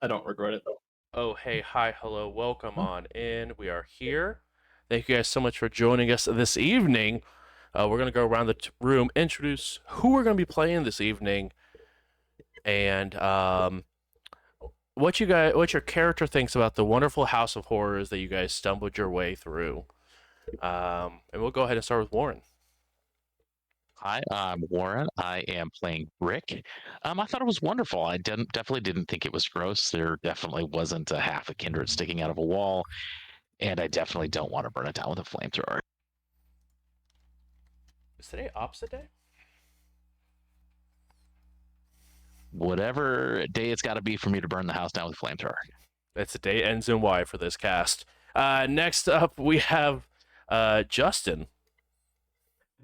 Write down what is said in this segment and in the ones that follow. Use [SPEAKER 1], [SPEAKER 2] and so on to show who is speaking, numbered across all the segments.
[SPEAKER 1] I don't regret it though.
[SPEAKER 2] Oh, hey, hi, hello, welcome on in. We are here. Thank you guys so much for joining us this evening. We're going to go around the room, introduce who we're going to be playing this evening, and what your character thinks about the wonderful house of horrors that you guys stumbled your way through. And we'll go ahead and start with Warren.
[SPEAKER 3] Hi, I'm Warren. I am playing Rick. I thought it was wonderful. Definitely didn't think it was gross. There definitely wasn't a half a kindred sticking out of a wall, and I definitely don't want to burn it down with a flamethrower.
[SPEAKER 2] Is today opposite day?
[SPEAKER 3] Whatever day it's got to be for me to burn the house down with a flamethrower.
[SPEAKER 2] That's the day ends in Y for this cast. Next up, we have Justin.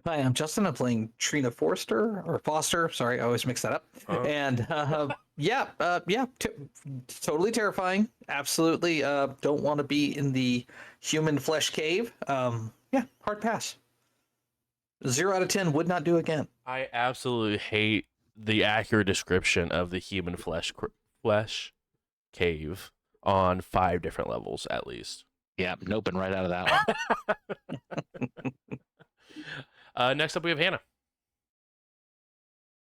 [SPEAKER 4] Hi, I'm Justin. I'm playing Trina Forster or Foster. Sorry, I always mix that up. And totally terrifying. Absolutely, don't want to be in the human flesh cave. Hard pass. 0 out of 10 would not do again.
[SPEAKER 2] I absolutely hate the accurate description of the human flesh cave on 5 different levels at least.
[SPEAKER 3] Yeah, noping right out of that
[SPEAKER 2] one. Next up, we have Hannah.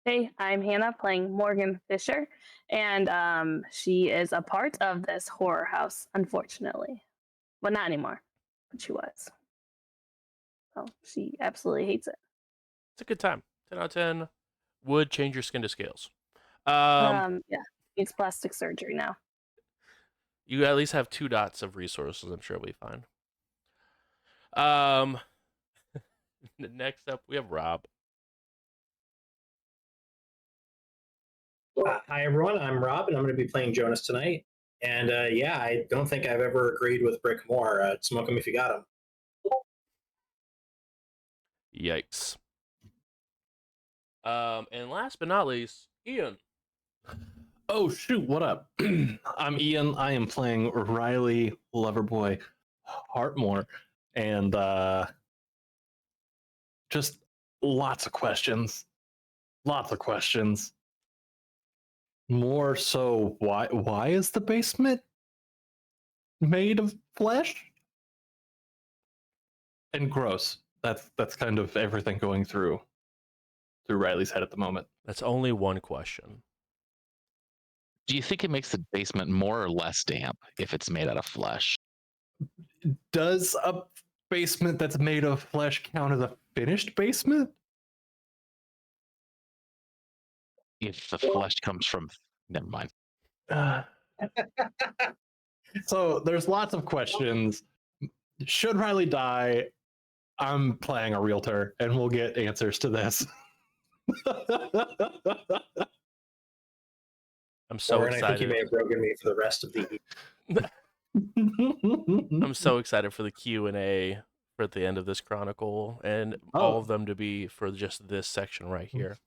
[SPEAKER 5] Hey, I'm Hannah playing Morgan Fisher, and she is a part of this horror house, unfortunately. Well, not anymore, but she was. So she absolutely hates it.
[SPEAKER 2] It's a good time. 10 out of 10 would change your skin to scales.
[SPEAKER 5] Yeah, needs plastic surgery now.
[SPEAKER 2] You at least have 2 dots of resources. I'm sure it'll be fine. Next up, we have Rob.
[SPEAKER 1] Hi everyone, I'm Rob, and I'm going to be playing Jonas tonight. And I don't think I've ever agreed with Brick more. Smoke him if you got him.
[SPEAKER 2] Yikes. And last but not least, Ian.
[SPEAKER 6] Oh shoot, what up? I'm Ian. I am playing Riley Loverboy Hartmore, and just lots of questions. Lots of questions. More so, why is the basement made of flesh? And gross. That's kind of everything going through Riley's head at the moment.
[SPEAKER 2] That's only one question.
[SPEAKER 3] Do you think it makes the basement more or less damp if it's made out of flesh?
[SPEAKER 6] Does a basement that's made of flesh count as a finished basement?
[SPEAKER 3] If the flesh comes from... Never mind.
[SPEAKER 6] So there's lots of questions. Should Riley die? I'm playing a realtor, and we'll get answers to this.
[SPEAKER 2] I'm so excited.
[SPEAKER 1] I think you may have broken me for the rest of the
[SPEAKER 2] I'm so excited for the Q&A for the end of this chronicle, and all of them to be for just this section right here.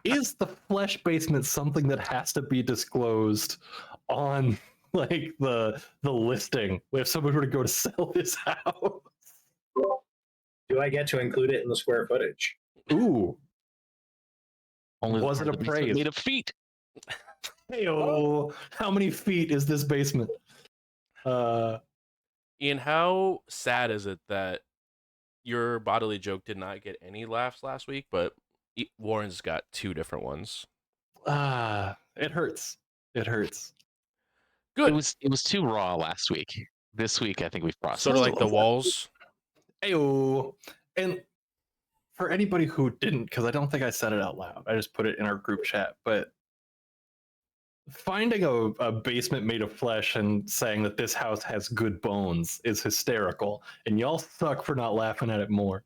[SPEAKER 6] Is the flesh basement something that has to be disclosed on like the listing if somebody were to go to sell this house?
[SPEAKER 1] Do I get to include it in the square footage?
[SPEAKER 6] Ooh.
[SPEAKER 3] Only
[SPEAKER 6] was it appraised?
[SPEAKER 3] Made of feet.
[SPEAKER 6] Hey-oh, how many feet is this basement?
[SPEAKER 2] Ian, how sad is it that your bodily joke did not get any laughs last week, but Warren's got 2 different ones?
[SPEAKER 6] It hurts. It hurts.
[SPEAKER 2] Good.
[SPEAKER 3] It was too raw last week. This week, I think we've processed.
[SPEAKER 2] Sort of like the walls.
[SPEAKER 6] Ayo. And for anybody who didn't, because I don't think I said it out loud, I just put it in our group chat, but finding a basement made of flesh and saying that this house has good bones is hysterical, and y'all suck for not laughing at it more.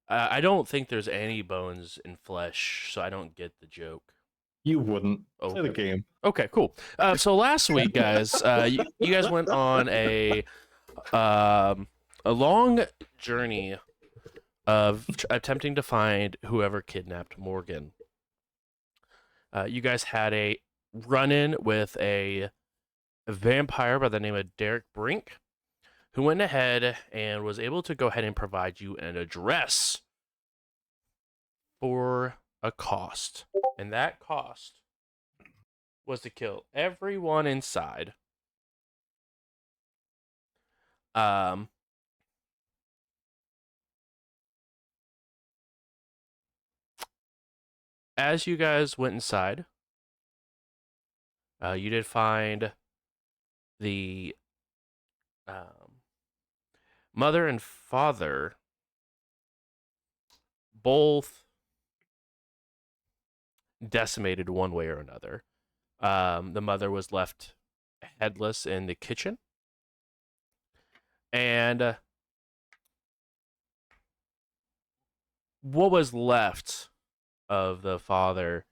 [SPEAKER 2] I don't think there's any bones in flesh, so I don't get the joke.
[SPEAKER 6] You wouldn't.
[SPEAKER 2] Okay.
[SPEAKER 6] Play the game.
[SPEAKER 2] Okay, cool. So last week, guys, you guys went on a long journey of attempting to find whoever kidnapped Morgan. You guys had a run-in with a vampire by the name of Derek Brink, who went ahead and was able to go ahead and provide you an address for a cost. And that cost was to kill everyone inside. Um, as you guys went inside, you did find the mother and father both decimated one way or another. The mother was left headless in the kitchen, and what was left of the father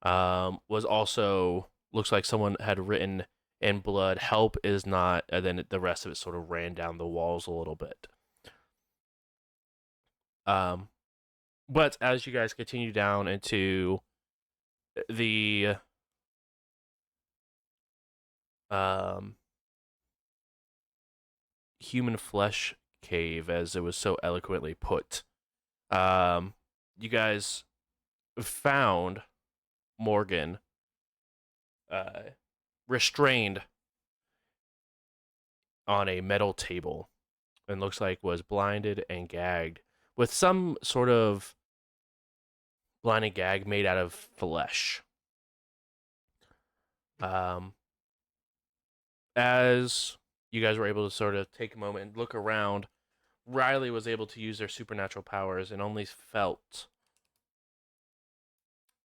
[SPEAKER 2] was also looks like someone had written in blood, "Help is not," and then the rest of it sort of ran down the walls a little bit. But as you guys continue down into the human flesh cave, as it was so eloquently put, you guys found Morgan restrained on a metal table and looks like was blinded and gagged with some sort of blinding gag made out of flesh. As you guys were able to sort of take a moment and look around, Riley was able to use their supernatural powers and only felt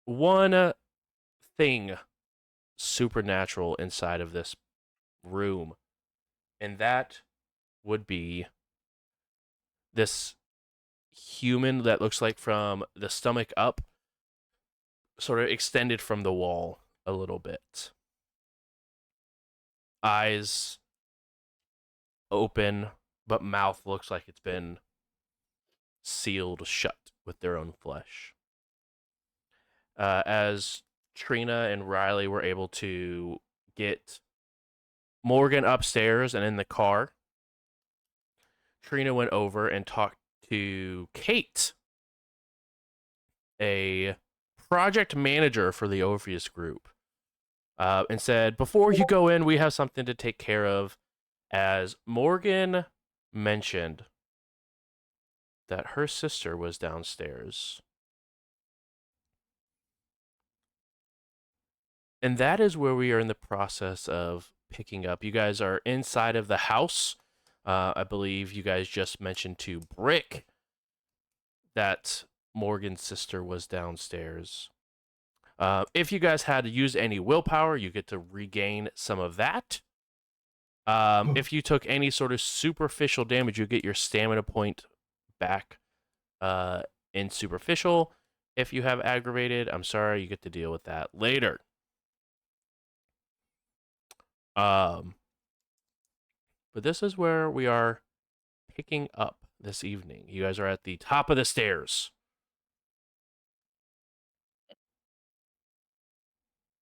[SPEAKER 2] one thing supernatural inside of this room, and that would be this human that looks like from the stomach up, sort of extended from the wall a little bit. Eyes open, but mouth looks like it's been sealed shut with their own flesh. As Trina and Riley were able to get Morgan upstairs and in the car, Trina went over and talked to Kate, a project manager for the Orpheus group, and said, "Before you go in, we have something to take care of," as Morgan mentioned that her sister was downstairs. And that is where we are in the process of picking up. You guys are inside of the house. I believe you guys just mentioned to Brick that Morgan's sister was downstairs. If you guys had to use any willpower, you get to regain some of that. If you took any sort of superficial damage, you get your stamina point back in superficial. If you have aggravated, I'm sorry, you get to deal with that later. But this is where we are picking up this evening. You guys are at the top of the stairs.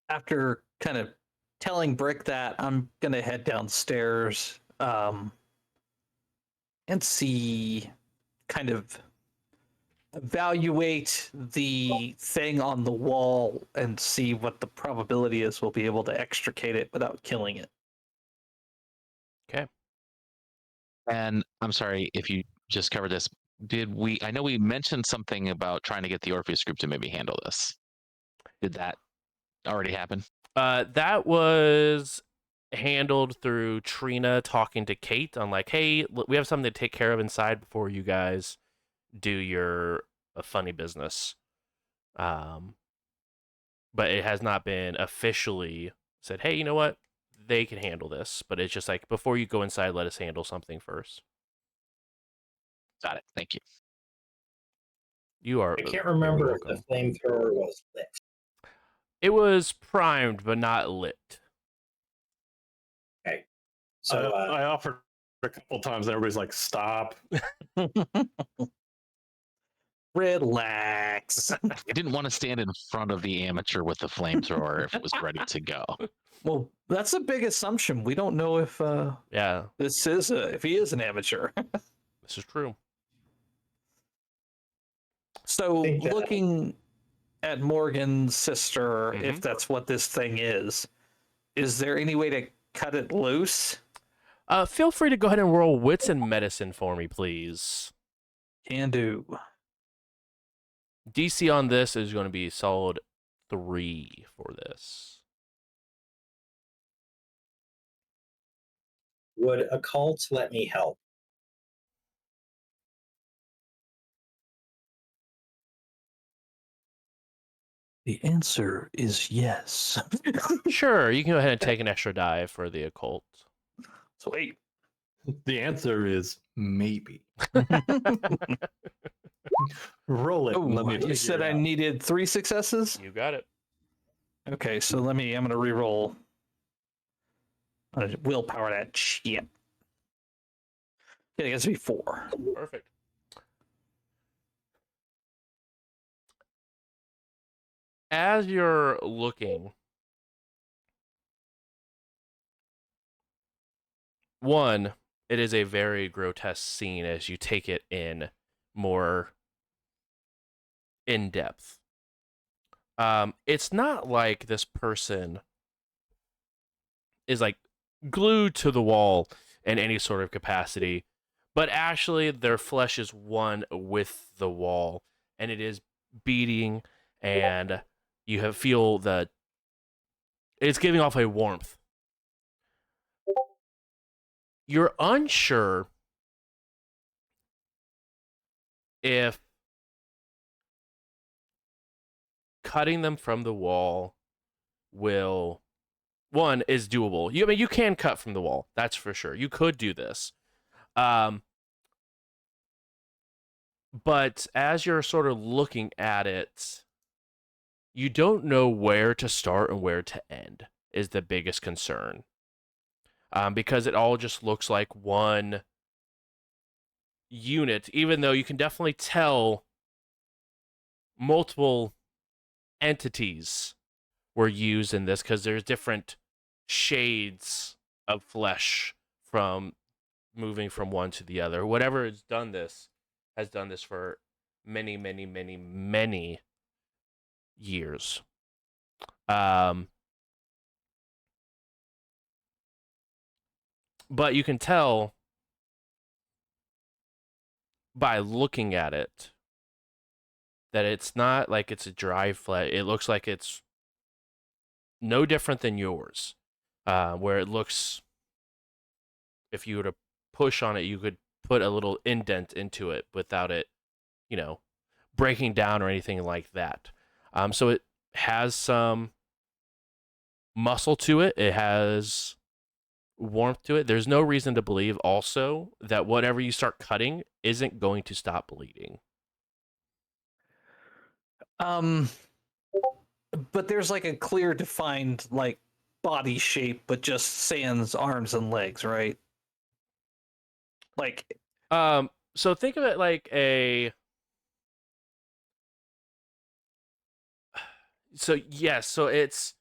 [SPEAKER 4] After kind of telling Brick that, I'm gonna head downstairs and see, kind of evaluate the thing on the wall and see what the probability is we'll be able to extricate it without killing it.
[SPEAKER 2] Okay.
[SPEAKER 3] And I'm sorry if you just covered this. I know we mentioned something about trying to get the Orpheus group to maybe handle this. Did that already happen?
[SPEAKER 2] That was handled through Trina talking to Kate on like, "Hey, we have something to take care of inside before you guys do your funny business." But it has not been officially said, "Hey, you know what? They can handle this." But it's just like, before you go inside, let us handle something first.
[SPEAKER 3] Got it. Thank you.
[SPEAKER 2] You are.
[SPEAKER 1] I can't
[SPEAKER 2] very
[SPEAKER 1] remember if
[SPEAKER 2] welcome.
[SPEAKER 1] the flamethrower was lit.
[SPEAKER 2] It was primed but not lit.
[SPEAKER 1] Okay. So
[SPEAKER 6] I offered a couple times, and everybody's like, "Stop."
[SPEAKER 4] Relax.
[SPEAKER 3] I didn't want to stand in front of the amateur with the flamethrower if it was ready to go.
[SPEAKER 4] Well, that's a big assumption. We don't know if
[SPEAKER 2] Yeah,
[SPEAKER 4] this is if he is an amateur.
[SPEAKER 2] this is true.
[SPEAKER 4] So
[SPEAKER 1] think that-
[SPEAKER 4] looking at Morgan's sister, if that's what this thing is there any way to cut it loose?
[SPEAKER 2] Feel free to go ahead and roll wits and medicine for me, please.
[SPEAKER 4] Can do.
[SPEAKER 2] DC on this is going to be solid 3 for this.
[SPEAKER 1] Would occult let me help?
[SPEAKER 4] The answer is yes.
[SPEAKER 2] Sure, you can go ahead and take an extra die for the occult.
[SPEAKER 4] So 8.
[SPEAKER 6] The answer is maybe. Roll it.
[SPEAKER 4] Oh,
[SPEAKER 6] Let me
[SPEAKER 4] you
[SPEAKER 6] figure
[SPEAKER 4] said
[SPEAKER 6] it
[SPEAKER 4] I
[SPEAKER 6] out.
[SPEAKER 4] needed 3 successes?
[SPEAKER 2] You got it.
[SPEAKER 4] Okay, so I'm going to re-roll. Willpower that shit. Yeah, it has to be 4.
[SPEAKER 2] Perfect. As you're looking, one, it is a very grotesque scene as you take it in more in depth. It's not like this person is like glued to the wall in any sort of capacity, but actually their flesh is one with the wall, and it is beating, and you feel that it's giving off a warmth. You're unsure if cutting them from the wall will, one, is doable. I mean, you can cut from the wall, that's for sure. You could do this. But as you're sort of looking at it, you don't know where to start and where to end is the biggest concern. Because it all just looks like one unit, even though you can definitely tell multiple entities were used in this, because there's different shades of flesh from moving from one to the other. Whatever has done this for many, many, many, many years. But you can tell by looking at it that it's not like it's a dry flesh. It looks like it's no different than yours, where it looks, if you were to push on it, you could put a little indent into it without it, breaking down or anything like that. So it has some muscle to it. It has warmth to it. There's no reason to believe also that whatever you start cutting isn't going to stop bleeding.
[SPEAKER 4] But there's like a clear defined like body shape, but just sans arms and legs, right? Like,
[SPEAKER 2] so think of it like so it's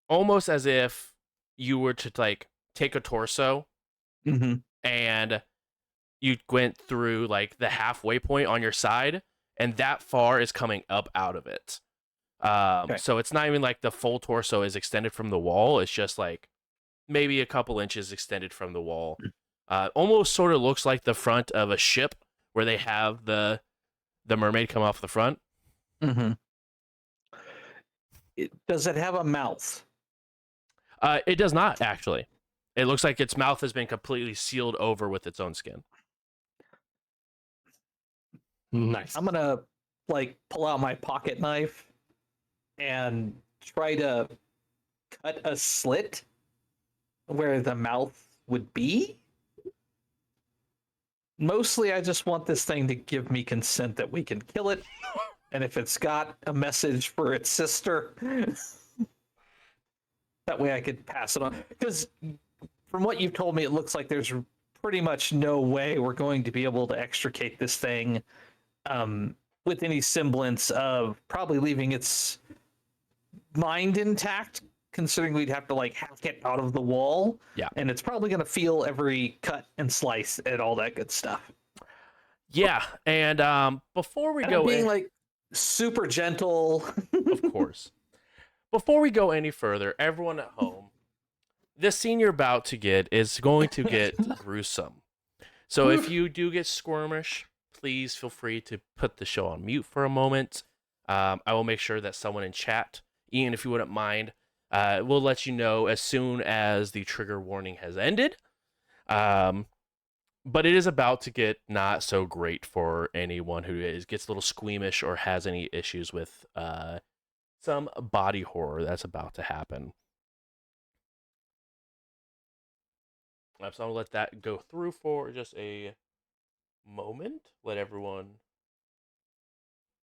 [SPEAKER 2] almost as if you were to like take a torso and you went through like the halfway point on your side, and that far is coming up out of it. So it's not even like the full torso is extended from the wall. It's just like maybe a couple inches extended from the wall. Almost sort of looks like the front of a ship where they have the mermaid come off the front.
[SPEAKER 4] Does it have a mouth?
[SPEAKER 2] It does not, actually. It looks like its mouth has been completely sealed over with its own skin.
[SPEAKER 6] Nice.
[SPEAKER 4] I'm gonna like pull out my pocket knife and try to cut a slit where the mouth would be. Mostly, I just want this thing to give me consent that we can kill it. And if it's got a message for its sister, that way I could pass it on. Because from what you've told me, it looks like there's pretty much no way we're going to be able to extricate this thing with any semblance of probably leaving its mind intact, considering we'd have to like hack it out of the wall.
[SPEAKER 2] Yeah.
[SPEAKER 4] And it's probably going to feel every cut and slice and all that good stuff.
[SPEAKER 2] Yeah, and before we go
[SPEAKER 4] being
[SPEAKER 2] in,
[SPEAKER 4] like, super gentle.
[SPEAKER 2] Of course. Before we go any further, everyone at home, this scene you're about to get is going to get gruesome. So if you do get squirmish, please feel free to put the show on mute for a moment. I will make sure that someone in chat, Ian, if you wouldn't mind, will let you know as soon as the trigger warning has ended. But it is about to get not so great for anyone who gets a little squeamish or has any issues with some body horror that's about to happen. So I'll let that go through for just a moment. Let everyone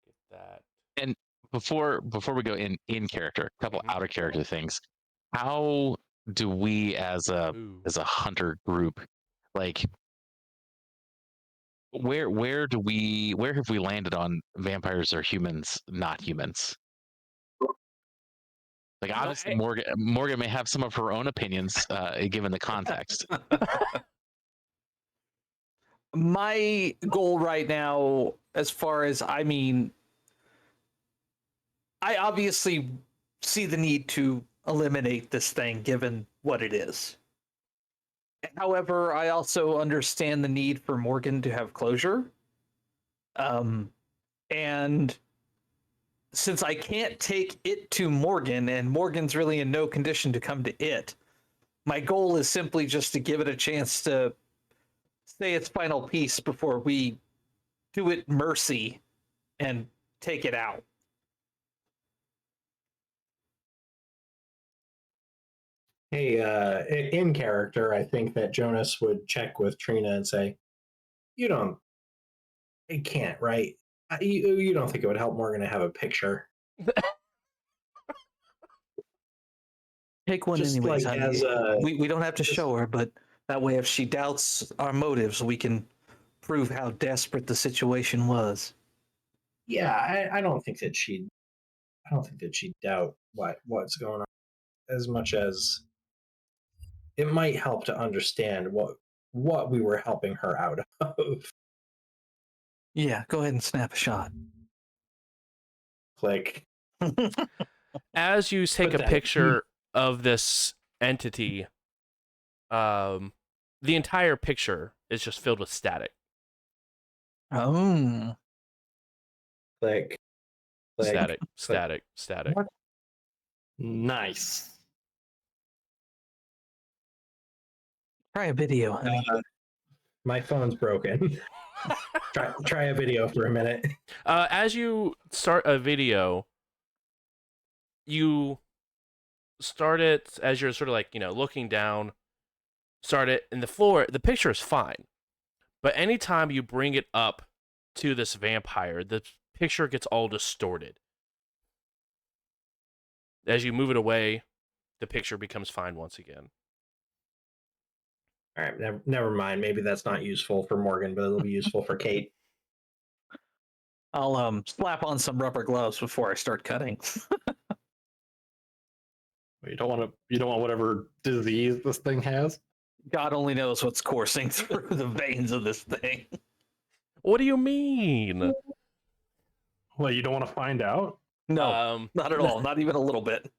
[SPEAKER 2] get that.
[SPEAKER 3] And before we go in character, a couple out of character things. How do we as a hunter group, like, where have we landed on vampires or humans, not humans? Like, obviously, Morgan may have some of her own opinions, given the context.
[SPEAKER 4] My goal right now, as far as I obviously see the need to eliminate this thing given what it is. However, I also understand the need for Morgan to have closure. And since I can't take it to Morgan, and Morgan's really in no condition to come to it, my goal is simply just to give it a chance to say its final piece before we do it mercy and take it out.
[SPEAKER 1] Hey, in character, I think that Jonas would check with Trina and say, it can't, right? You don't think it would help Morgan to have a picture?
[SPEAKER 4] Take one
[SPEAKER 1] Just
[SPEAKER 4] anyways.
[SPEAKER 1] like
[SPEAKER 4] we don't have to show her, but that way if she doubts our motives, we can prove how desperate the situation was.
[SPEAKER 1] Yeah, I don't think that she'd doubt what's going on as much as it might help to understand what we were helping her out of.
[SPEAKER 4] Yeah, go ahead and snap a shot.
[SPEAKER 1] Click.
[SPEAKER 2] As you take a picture of this entity, the entire picture is just filled with static.
[SPEAKER 4] Oh.
[SPEAKER 1] Click.
[SPEAKER 2] Static.
[SPEAKER 6] What? Nice.
[SPEAKER 4] Try a video, honey.
[SPEAKER 1] My phone's broken. Try a video for a minute.
[SPEAKER 2] As you start a video, you start it as you're sort of like, looking down, start it, and the picture is fine. But anytime you bring it up to this vampire, the picture gets all distorted. As you move it away, the picture becomes fine once again.
[SPEAKER 1] All right, never mind. Maybe that's not useful for Morgan, but it'll be useful for Kate.
[SPEAKER 4] I'll slap on some rubber gloves before I start cutting.
[SPEAKER 6] You don't want whatever disease this thing has.
[SPEAKER 4] God only knows what's coursing through the veins of this thing.
[SPEAKER 2] What do you mean?
[SPEAKER 6] Well, you don't want to find out?
[SPEAKER 4] No, not at all. Not even a little bit.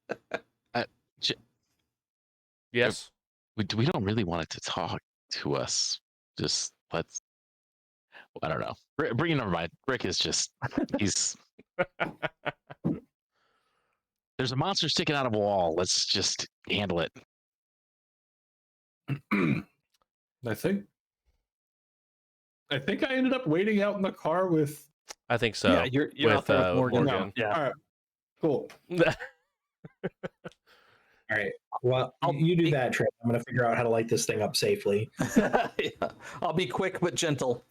[SPEAKER 2] Yes.
[SPEAKER 3] We don't really want it to talk to us. Just let's. I don't know. Never mind. Rick is just. He's. There's a monster sticking out of a wall. Let's just handle it.
[SPEAKER 6] I think I ended up waiting out in the car with.
[SPEAKER 2] I think so.
[SPEAKER 4] Yeah, you're out there with Morgan.
[SPEAKER 2] Morgan.
[SPEAKER 6] No. All right. Cool.
[SPEAKER 1] All right. Well, you do that, Trey. I'm going to figure out how to light this thing up safely.
[SPEAKER 4] Yeah. I'll be quick but gentle.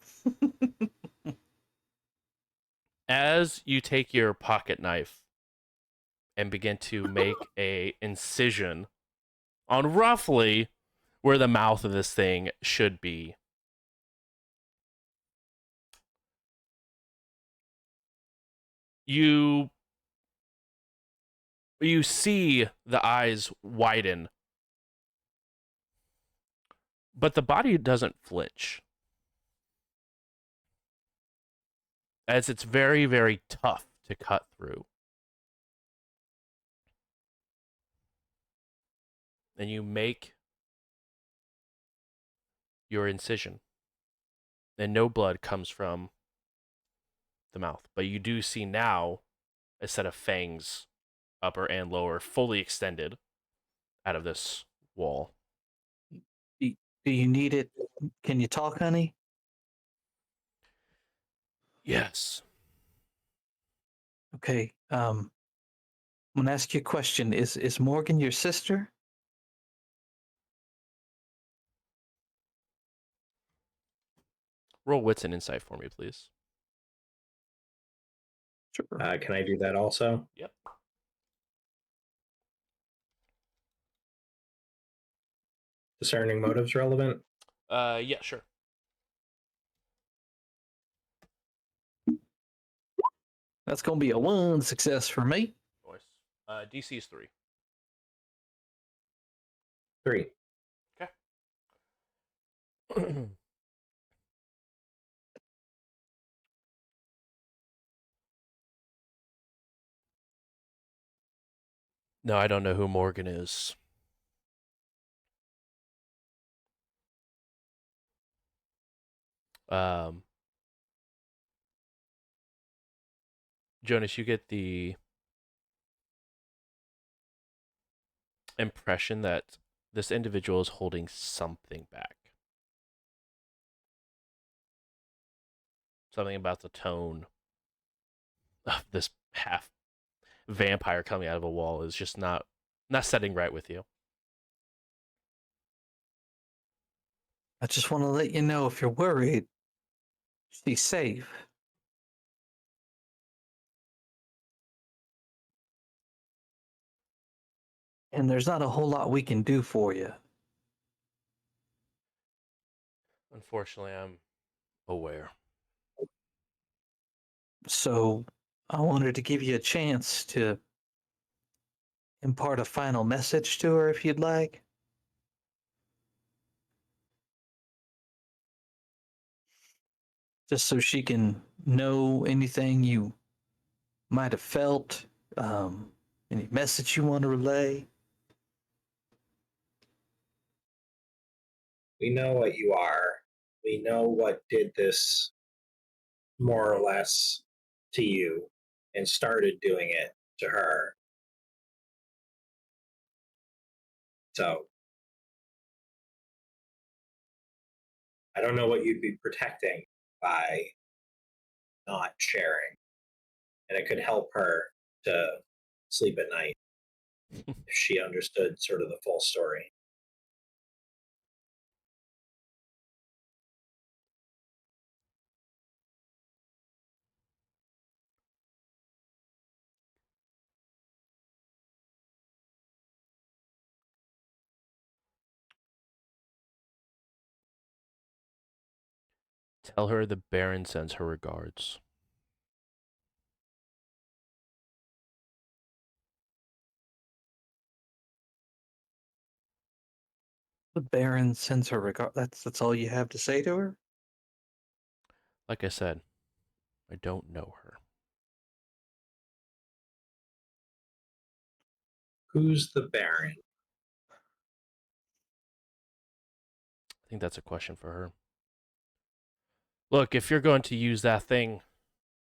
[SPEAKER 2] As you take your pocket knife and begin to make a incision on roughly where the mouth of this thing should be, you see the eyes widen, but the body doesn't flinch, as it's very, very tough to cut through. And you make your incision. And no blood comes from the mouth. But you do see now a set of fangs, upper and lower, fully extended out of this wall.
[SPEAKER 4] Do you need it? Can you talk, honey?
[SPEAKER 2] Yes.
[SPEAKER 4] Okay. I'm gonna ask you a question. Is Morgan your sister?
[SPEAKER 2] Roll wits and insight for me, please.
[SPEAKER 4] Sure.
[SPEAKER 1] Can I do that also?
[SPEAKER 2] Yep.
[SPEAKER 1] Discerning motives relevant?
[SPEAKER 2] Yeah, sure.
[SPEAKER 4] That's gonna be a 1 success for me.
[SPEAKER 2] Nice. DC is 3.
[SPEAKER 1] 3.
[SPEAKER 2] Okay. No, I don't know who Morgan is. Jonas, you get the impression that this individual is holding something back. Something about the tone of this half vampire coming out of a wall is just not setting right with you.
[SPEAKER 4] I just want to let you know if you're worried, she's safe. And there's not a whole lot we can do for you.
[SPEAKER 2] Unfortunately, I'm aware.
[SPEAKER 4] So I wanted to give you a chance to impart a final message to her if you'd like. Just so she can know anything you might have felt, any message you want to relay.
[SPEAKER 1] We know what you are. We know what did this more or less to you and started doing it to her. So I don't know what you'd be protecting by not sharing. And it could help her to sleep at night if she understood sort of the full story.
[SPEAKER 2] Tell her the Baron sends her regards.
[SPEAKER 4] The Baron sends her regard. That's all you have to say to her?
[SPEAKER 2] Like I said, I don't know her.
[SPEAKER 1] Who's the Baron?
[SPEAKER 2] I think that's a question for her. Look, if you're going to use that thing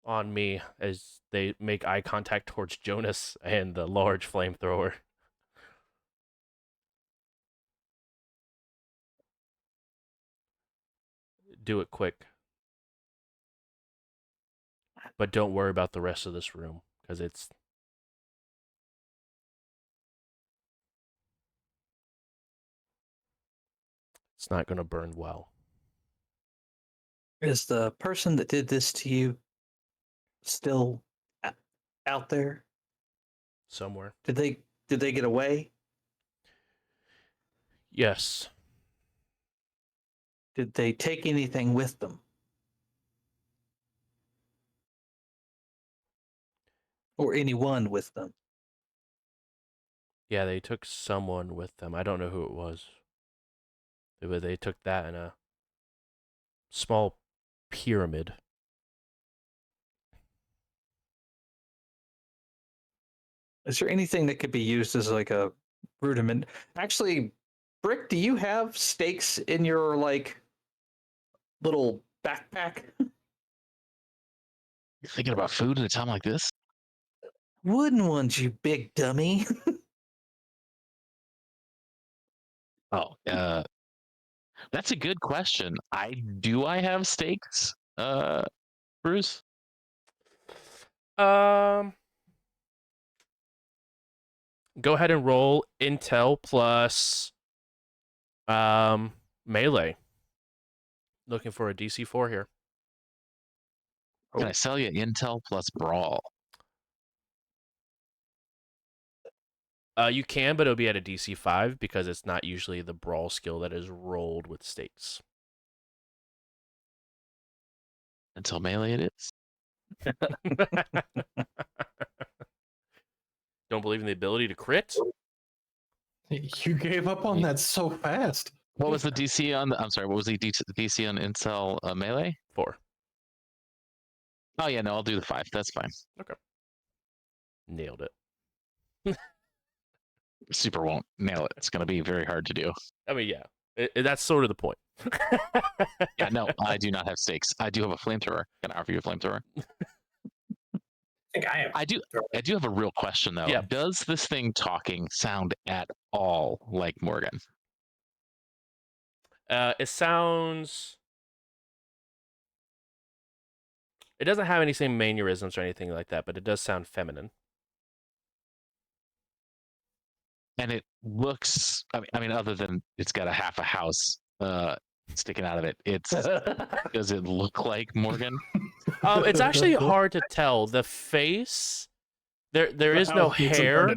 [SPEAKER 2] on me as they make eye contact towards Jonas and the large flamethrower, do it quick. But don't worry about the rest of this room, because it's not going to burn well.
[SPEAKER 4] Is the person that did this to you still out there?
[SPEAKER 2] Somewhere.
[SPEAKER 4] Did they get away?
[SPEAKER 2] Yes.
[SPEAKER 4] Did they take anything with them? Or anyone with them?
[SPEAKER 2] Yeah, they took someone with them. I don't know who it was. But they took that in a small pyramid.
[SPEAKER 4] Is there anything that could be used as like a rudiment? Actually, Brick, do you have stakes in your like little backpack?
[SPEAKER 3] You're thinking about food at a time like this?
[SPEAKER 4] Wooden ones, you big dummy.
[SPEAKER 3] Oh, that's a good question. I have stakes, Bruce?
[SPEAKER 2] Um, go ahead and roll intel plus melee. Looking for a DC 4 here.
[SPEAKER 3] Can I sell you intel plus brawl?
[SPEAKER 2] You can, but it'll be at a DC 5 because it's not usually the brawl skill that is rolled with stakes.
[SPEAKER 3] Until melee it is.
[SPEAKER 2] Don't believe in the ability to crit?
[SPEAKER 6] You gave up on that so fast.
[SPEAKER 3] What was the DC on I'm sorry, what was the DC on intel melee?
[SPEAKER 2] 4.
[SPEAKER 3] Oh yeah, no, I'll do the 5. That's fine.
[SPEAKER 2] Nailed it.
[SPEAKER 3] Super won't nail it. It's going to be very hard to do.
[SPEAKER 2] I mean, yeah. That's sort of the point.
[SPEAKER 3] Yeah, no, I do not have stakes. I do have a flamethrower. Can I offer you a flamethrower?
[SPEAKER 1] I think I have.
[SPEAKER 3] I do have a real question though.
[SPEAKER 2] Yeah.
[SPEAKER 3] Does this thing talking sound at all like Morgan?
[SPEAKER 2] It sounds... It doesn't have any same mannerisms or anything like that, but it does sound feminine.
[SPEAKER 3] And it looks, I mean, other than it's got a half a house sticking out of it, does it look like Morgan?
[SPEAKER 2] It's actually hard to tell. The face, there is no hair.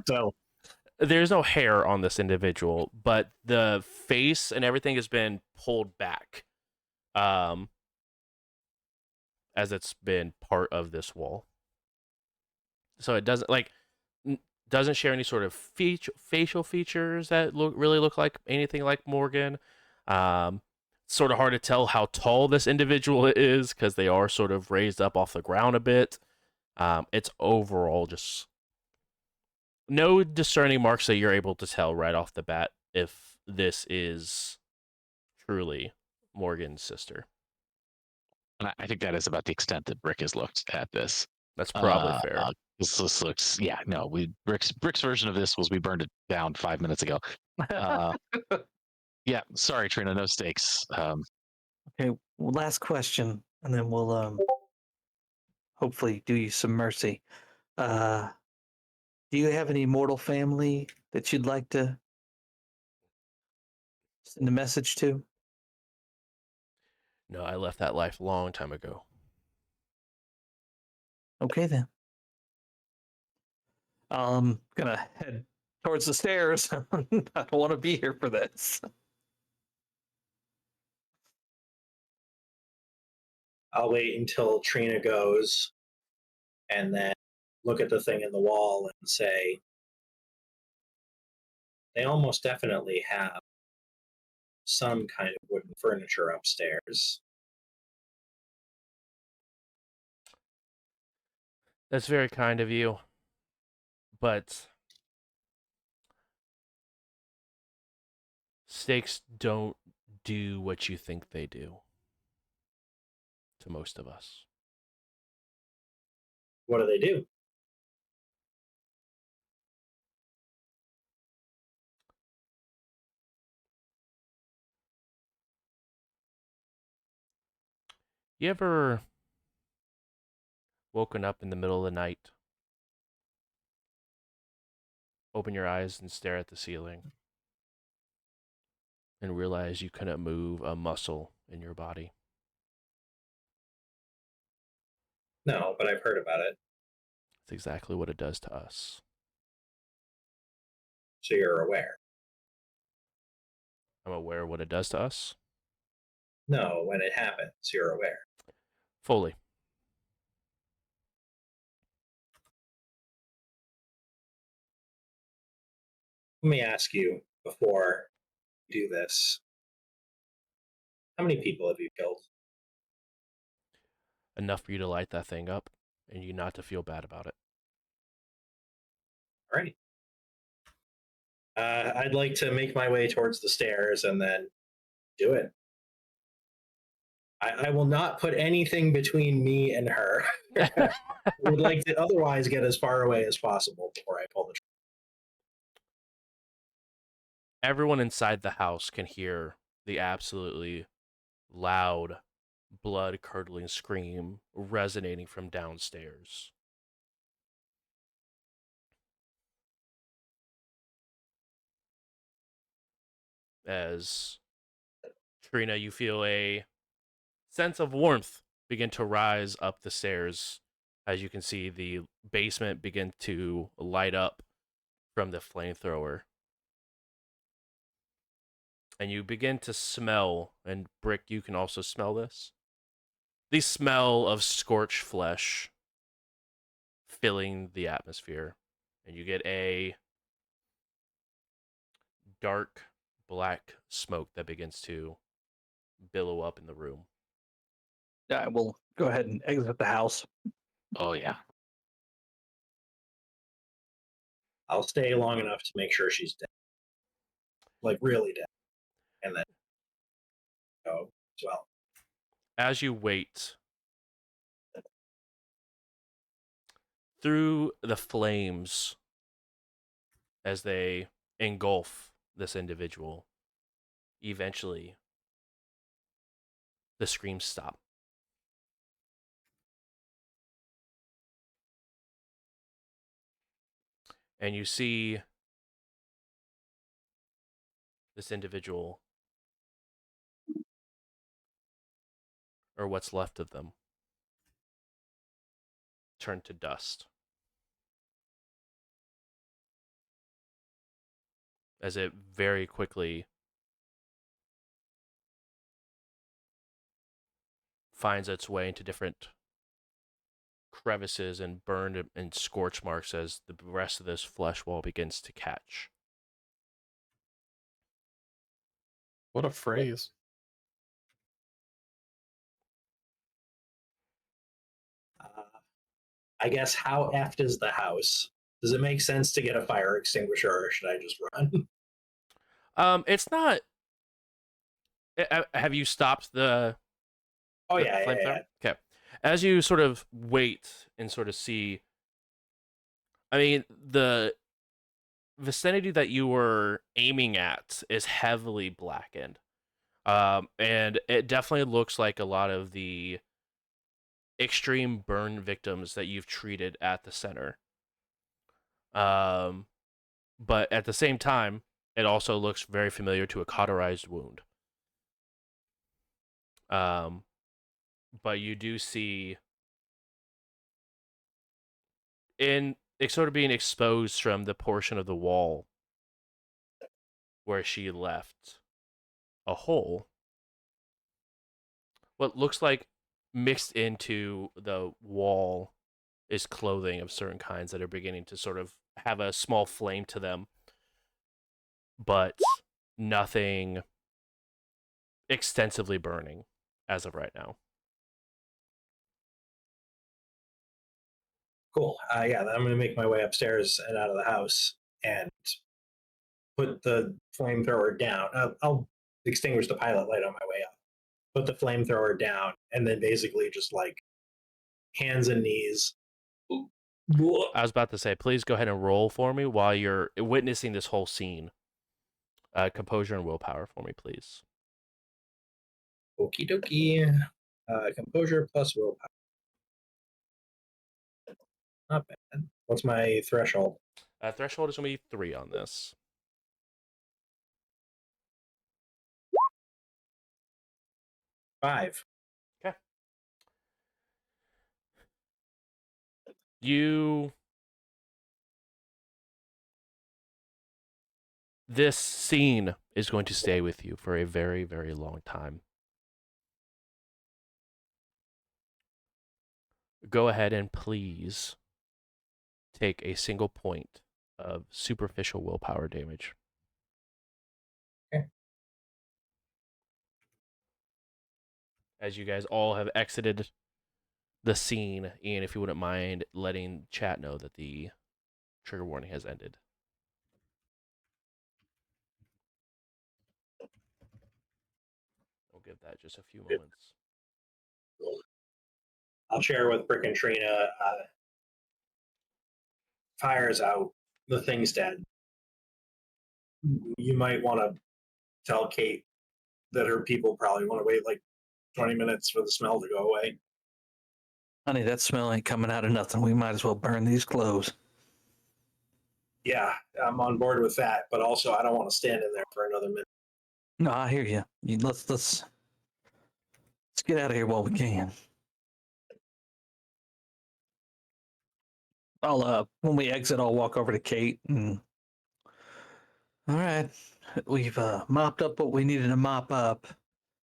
[SPEAKER 2] There's no hair on this individual, but the face and everything has been pulled back, as it's been part of this wall. So it doesn't share any sort of facial features that really look like anything like Morgan. Sort of hard to tell how tall this individual is because they are sort of raised up off the ground a bit. It's overall just no discerning marks that you're able to tell right off the bat if this is truly Morgan's sister.
[SPEAKER 3] And I think that is about the extent that Brick has looked at this.
[SPEAKER 2] That's probably fair.
[SPEAKER 3] This looks, yeah, no, Brick's version of this was we burned it down 5 minutes ago. Yeah, sorry, Trina, no stakes.
[SPEAKER 4] Okay, well, last question, and then we'll hopefully do you some mercy. Do you have any mortal family that you'd like to send a message to?
[SPEAKER 2] No, I left that life a long time ago.
[SPEAKER 4] Okay then. I'm gonna head towards the stairs. I don't want to be here for this.
[SPEAKER 1] I'll wait until Trina goes and then look at the thing in the wall and say, they almost definitely have some kind of wooden furniture upstairs.
[SPEAKER 2] That's very kind of you. But stakes don't do what you think they do to most of us.
[SPEAKER 1] What do they do?
[SPEAKER 2] You ever woken up in the middle of the night, open your eyes and stare at the ceiling, and realize you couldn't move a muscle in your body?
[SPEAKER 1] No, but I've heard about it.
[SPEAKER 2] It's exactly what it does to us.
[SPEAKER 1] So you're aware.
[SPEAKER 2] I'm aware of what it does to us.
[SPEAKER 1] No, when it happens, you're aware.
[SPEAKER 2] Fully.
[SPEAKER 1] Let me ask you before you do this. How many people have you killed?
[SPEAKER 2] Enough for you to light that thing up and you not to feel bad about it.
[SPEAKER 1] Right. I'd like to make my way towards the stairs and then do it. I will not put anything between me and her. I would like to otherwise get as far away as possible before I pull the trigger.
[SPEAKER 2] Everyone inside the house can hear the absolutely loud, blood-curdling scream resonating from downstairs. As Trina, you feel a sense of warmth begin to rise up the stairs as you can see the basement begin to light up from the flamethrower. And you begin to smell, and Brick, you can also smell this. The smell of scorched flesh filling the atmosphere. And you get a dark black smoke that begins to billow up in the room.
[SPEAKER 4] I will go ahead and exit the house.
[SPEAKER 3] Oh yeah.
[SPEAKER 1] I'll stay long enough to make sure she's dead. Like, really dead. And then go as well.
[SPEAKER 2] As you wait, through the flames as they engulf this individual, eventually the screams stop. And you see this individual, or what's left of them, turn to dust. As it very quickly finds its way into different crevices and burned and scorch marks as the rest of this flesh wall begins to catch.
[SPEAKER 6] What a phrase.
[SPEAKER 1] I guess how effed is the house? Does it make sense to get a fire extinguisher, or should I just run?
[SPEAKER 2] It's not. Have you stopped the?
[SPEAKER 1] Oh
[SPEAKER 2] the
[SPEAKER 1] yeah,
[SPEAKER 2] flamethrower?
[SPEAKER 1] yeah.
[SPEAKER 2] Okay. As you sort of wait and sort of see, I mean, the vicinity that you were aiming at is heavily blackened. And it definitely looks like a lot of the extreme burn victims that you've treated at the center. But at the same time, it also looks very familiar to a cauterized wound. But you do see in it's sort of being exposed from the portion of the wall where she left a hole. What looks like mixed into the wall is clothing of certain kinds that are beginning to sort of have a small flame to them, but nothing extensively burning as of right now.
[SPEAKER 1] Cool. Yeah, then I'm gonna make my way upstairs and out of the house and put the flamethrower down. I'll extinguish the pilot light on my way up. Put the flamethrower down, and then basically just like hands and knees.
[SPEAKER 2] I was about to say, please go ahead and roll for me while you're witnessing this whole scene. Composure and willpower for me, please.
[SPEAKER 1] Okie dokie. Composure plus willpower. Not bad. What's my threshold?
[SPEAKER 2] Threshold is going to be 3 on this.
[SPEAKER 1] Five.
[SPEAKER 2] Okay. This scene is going to stay with you for a very, very long time. Go ahead and please take a single point of superficial willpower damage.
[SPEAKER 1] Okay.
[SPEAKER 2] As you guys all have exited the scene, Ian, if you wouldn't mind letting chat know that the trigger warning has ended. We'll give that just a few moments.
[SPEAKER 1] I'll share with Brick and Trina. Fire's out. The thing's dead. You might want to tell Kate that her people probably want to wait like 20 minutes for the smell to go away.
[SPEAKER 4] Honey, that smell ain't coming out of nothing. We might as well burn these clothes.
[SPEAKER 1] Yeah, I'm on board with that, but also I don't want to stand in there for another minute.
[SPEAKER 4] No, I hear you. Let's get out of here while we can. I'll when we exit, I'll walk over to Kate and. All right, we've mopped up what we needed to mop up.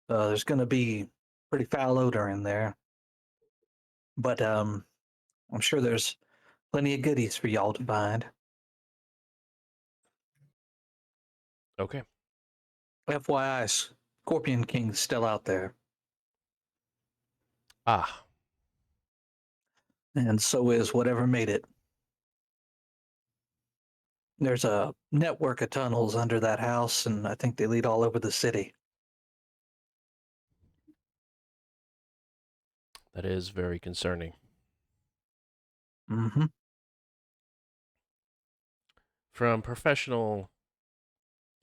[SPEAKER 4] There's going to be pretty foul odor in there, but I'm sure there's plenty of goodies for y'all to find.
[SPEAKER 2] Okay.
[SPEAKER 4] FYI, Scorpion King's still out there,
[SPEAKER 2] Ah,
[SPEAKER 4] and so is whatever made it. There's a network of tunnels under that house, and I think they lead all over the city.
[SPEAKER 2] that is very concerning.
[SPEAKER 4] Mm-hmm.
[SPEAKER 2] From professional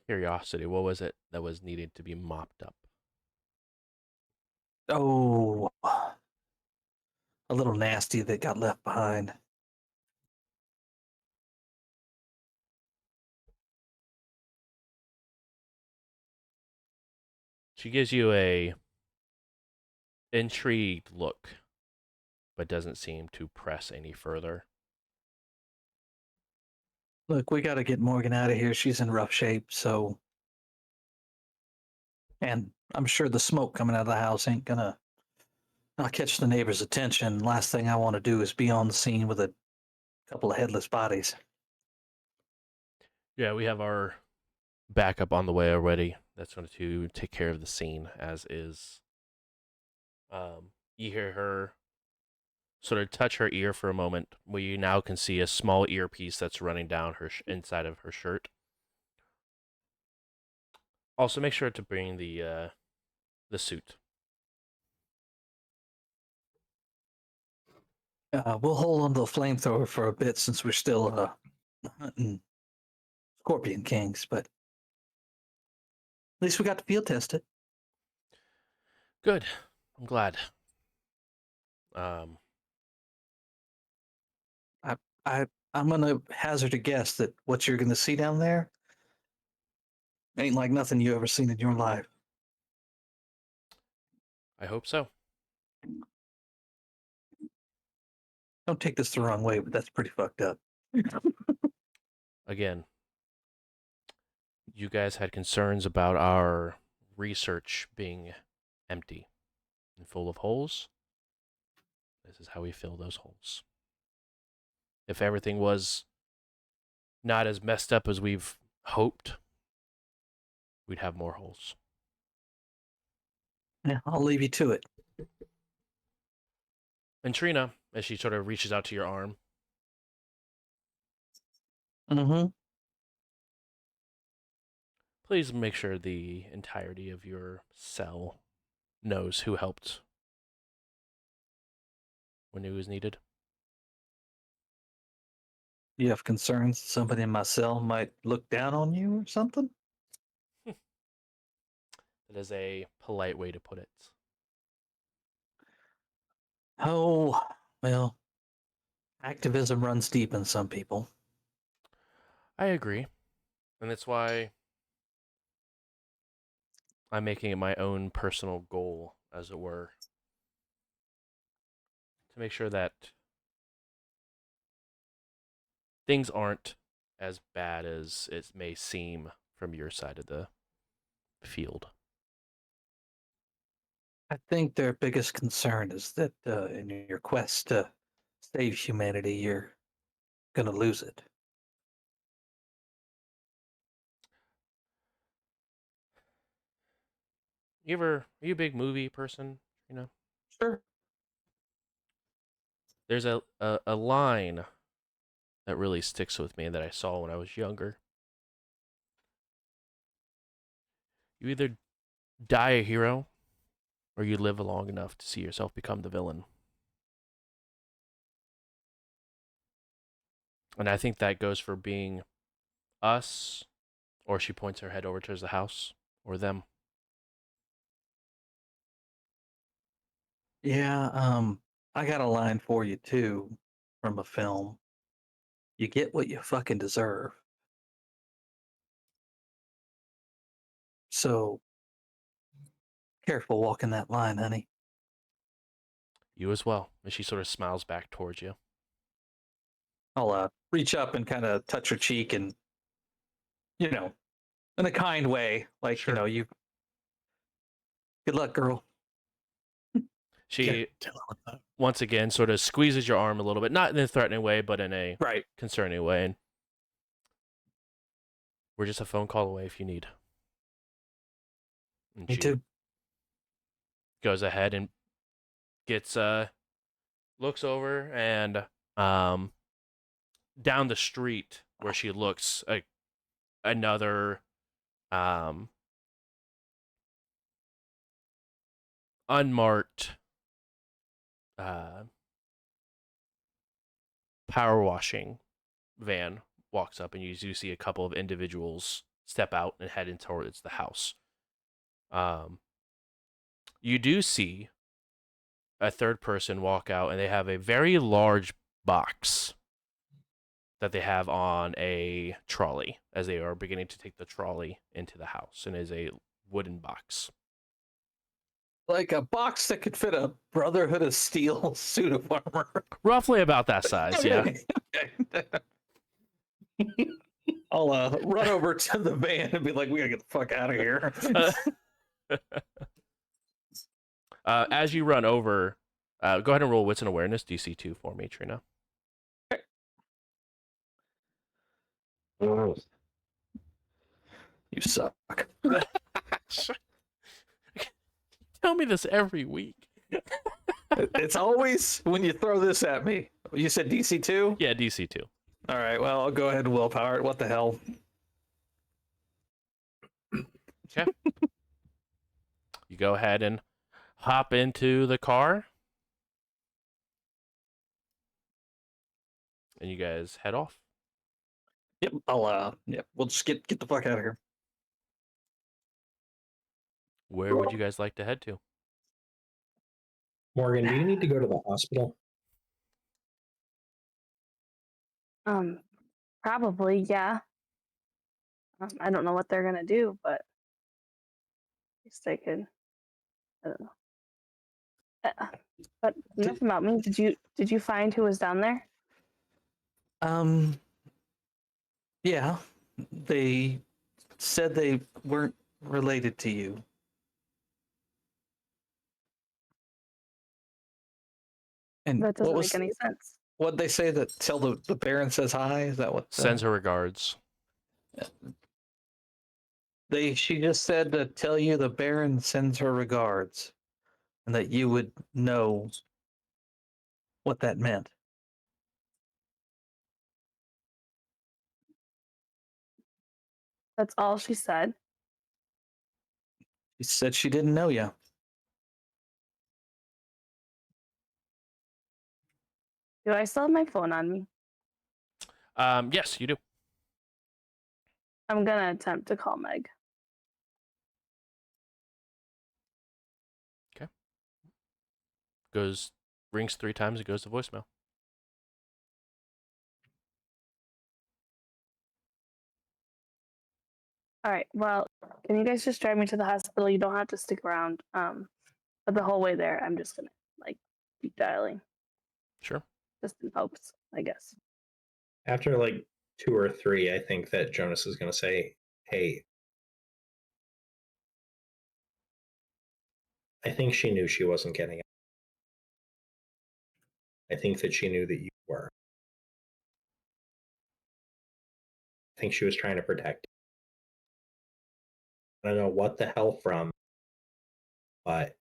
[SPEAKER 2] curiosity, what was it that was needed to be mopped up?
[SPEAKER 4] Oh, a little nasty that got left behind.
[SPEAKER 2] She gives you a intrigued look, but doesn't seem to press any further.
[SPEAKER 4] Look, we got to get Morgan out of here. She's in rough shape, so. And I'm sure the smoke coming out of the house ain't gonna. I'll catch the neighbors' attention. Last thing I want to do is be on the scene with a couple of headless bodies.
[SPEAKER 2] Yeah, we have our backup on the way already. That's going to take care of the scene, as is. You hear her sort of touch her ear for a moment, where you now can see a small earpiece that's running down her inside of her shirt. Also, make sure to bring the suit.
[SPEAKER 4] We'll hold on to the flamethrower for a bit since we're still hunting Scorpion Kings, but at least we got to field test it.
[SPEAKER 2] Good. I'm glad. Um,
[SPEAKER 4] I'm gonna hazard a guess that what you're gonna see down there ain't like nothing you ever seen in your life.
[SPEAKER 2] I hope so.
[SPEAKER 4] Don't take this the wrong way, but that's pretty fucked up.
[SPEAKER 2] Again, you guys had concerns about our research being empty and full of holes. This is how we fill those holes. If everything was not as messed up as we've hoped, we'd have more holes.
[SPEAKER 4] Yeah, I'll leave you to it.
[SPEAKER 2] And Trina, as she sort of reaches out to your arm,
[SPEAKER 4] Mm-hmm.
[SPEAKER 2] please make sure the entirety of your cell knows who helped when it was needed.
[SPEAKER 4] You have concerns somebody in my cell might look down on you or something?
[SPEAKER 2] That is a polite way to put it.
[SPEAKER 4] Oh, well, activism runs deep in some people.
[SPEAKER 2] I agree. And that's why I'm making it my own personal goal, as it were, to make sure that things aren't as bad as it may seem from your side of the field.
[SPEAKER 4] I think their biggest concern is that in your quest to save humanity, you're going to lose it.
[SPEAKER 2] Are you a big movie person? You know,
[SPEAKER 4] Sure.
[SPEAKER 2] there's a line that really sticks with me that I saw when I was younger. You either die a hero or you live long enough to see yourself become the villain. And I think that goes for being us, or she points her head over towards the house, or them.
[SPEAKER 4] Yeah, I got a line for you too from a film. You get what you fucking deserve. So careful walking that line, honey.
[SPEAKER 2] You as well. And she sort of smiles back towards you.
[SPEAKER 4] I'll reach up and kind of touch her cheek and, you know, in a kind way, like,
[SPEAKER 2] Sure.
[SPEAKER 4] you good luck, girl.
[SPEAKER 2] She
[SPEAKER 6] Tell her what that.
[SPEAKER 2] once again sort of squeezes your arm a little bit, not in a threatening way, but in a
[SPEAKER 4] Right.
[SPEAKER 2] concerning way. And we're just a phone call away if you need. And
[SPEAKER 4] Me
[SPEAKER 2] she
[SPEAKER 4] too.
[SPEAKER 2] goes ahead and gets looks over and down the street where she looks, another unmarked power washing van walks up, and you do see a couple of individuals step out and head in towards the house. You do see a third person walk out, and they have a very large box that they have on a trolley as they are beginning to take the trolley into the house, and is a wooden box.
[SPEAKER 4] Like a box that could fit a Brotherhood of Steel suit of armor.
[SPEAKER 2] Roughly about that size, yeah.
[SPEAKER 4] Okay. I'll run over to the van and be like, we gotta get the fuck out of here.
[SPEAKER 2] As you run over, go ahead and roll Wits and Awareness, DC 2 for me, Trina.
[SPEAKER 4] You suck.
[SPEAKER 2] Tell me this every week.
[SPEAKER 4] It's always when you throw this at me. You said DC 2?
[SPEAKER 2] Yeah, DC 2.
[SPEAKER 4] All right, well, I'll go ahead and willpower it. What the hell?
[SPEAKER 2] Okay. You go ahead and hop into the car. And you guys head off.
[SPEAKER 4] Yep, we'll just get the fuck out of here.
[SPEAKER 2] Where would you guys like to head to?
[SPEAKER 1] Morgan, do you need to go to the hospital?
[SPEAKER 5] Probably, yeah. I don't know what they're gonna do, but at least they could. I don't know. But enough about me. Did you find who was down there?
[SPEAKER 4] Yeah, they said they weren't related to you. And
[SPEAKER 5] That doesn't make any sense.
[SPEAKER 4] What'd they say? That tell the Baron says hi? Is that what?
[SPEAKER 2] Sends her regards.
[SPEAKER 4] She just said to tell you the Baron sends her regards, and that you would know what that meant.
[SPEAKER 5] That's all she said.
[SPEAKER 4] She said she didn't know you.
[SPEAKER 5] Do I still have my phone on me?
[SPEAKER 2] Yes, you do.
[SPEAKER 5] I'm gonna attempt to call Meg.
[SPEAKER 2] Rings 3 times, it goes to voicemail.
[SPEAKER 5] All right. Well, can you guys just drive me to the hospital? You don't have to stick around. But the whole way there, I'm just gonna keep dialing,
[SPEAKER 2] Sure.
[SPEAKER 5] just in hopes, I guess.
[SPEAKER 1] After like 2 or 3, I think that Jonas is going to say, "Hey, I think she knew she wasn't getting it. I think that she knew that you were. I think she was trying to protect you. I don't know what the hell from, but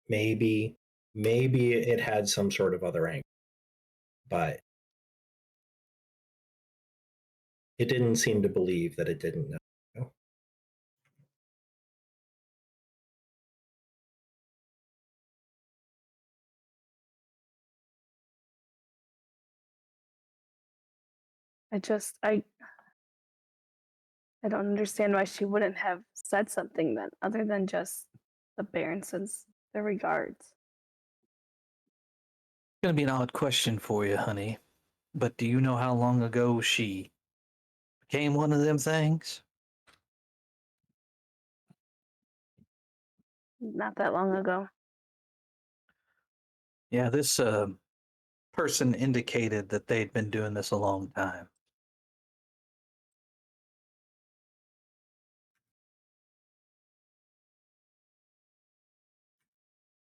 [SPEAKER 1] maybe maybe it had some sort of other angle, but it didn't seem to believe that it didn't know.
[SPEAKER 5] I don't understand why she wouldn't have said something then, other than just the Baron sends their regards.
[SPEAKER 4] It's gonna be an odd question for you, honey. But do you know how long ago she became one of them things?
[SPEAKER 5] Not that long ago.
[SPEAKER 4] Yeah, this person indicated that they'd been doing this a long time.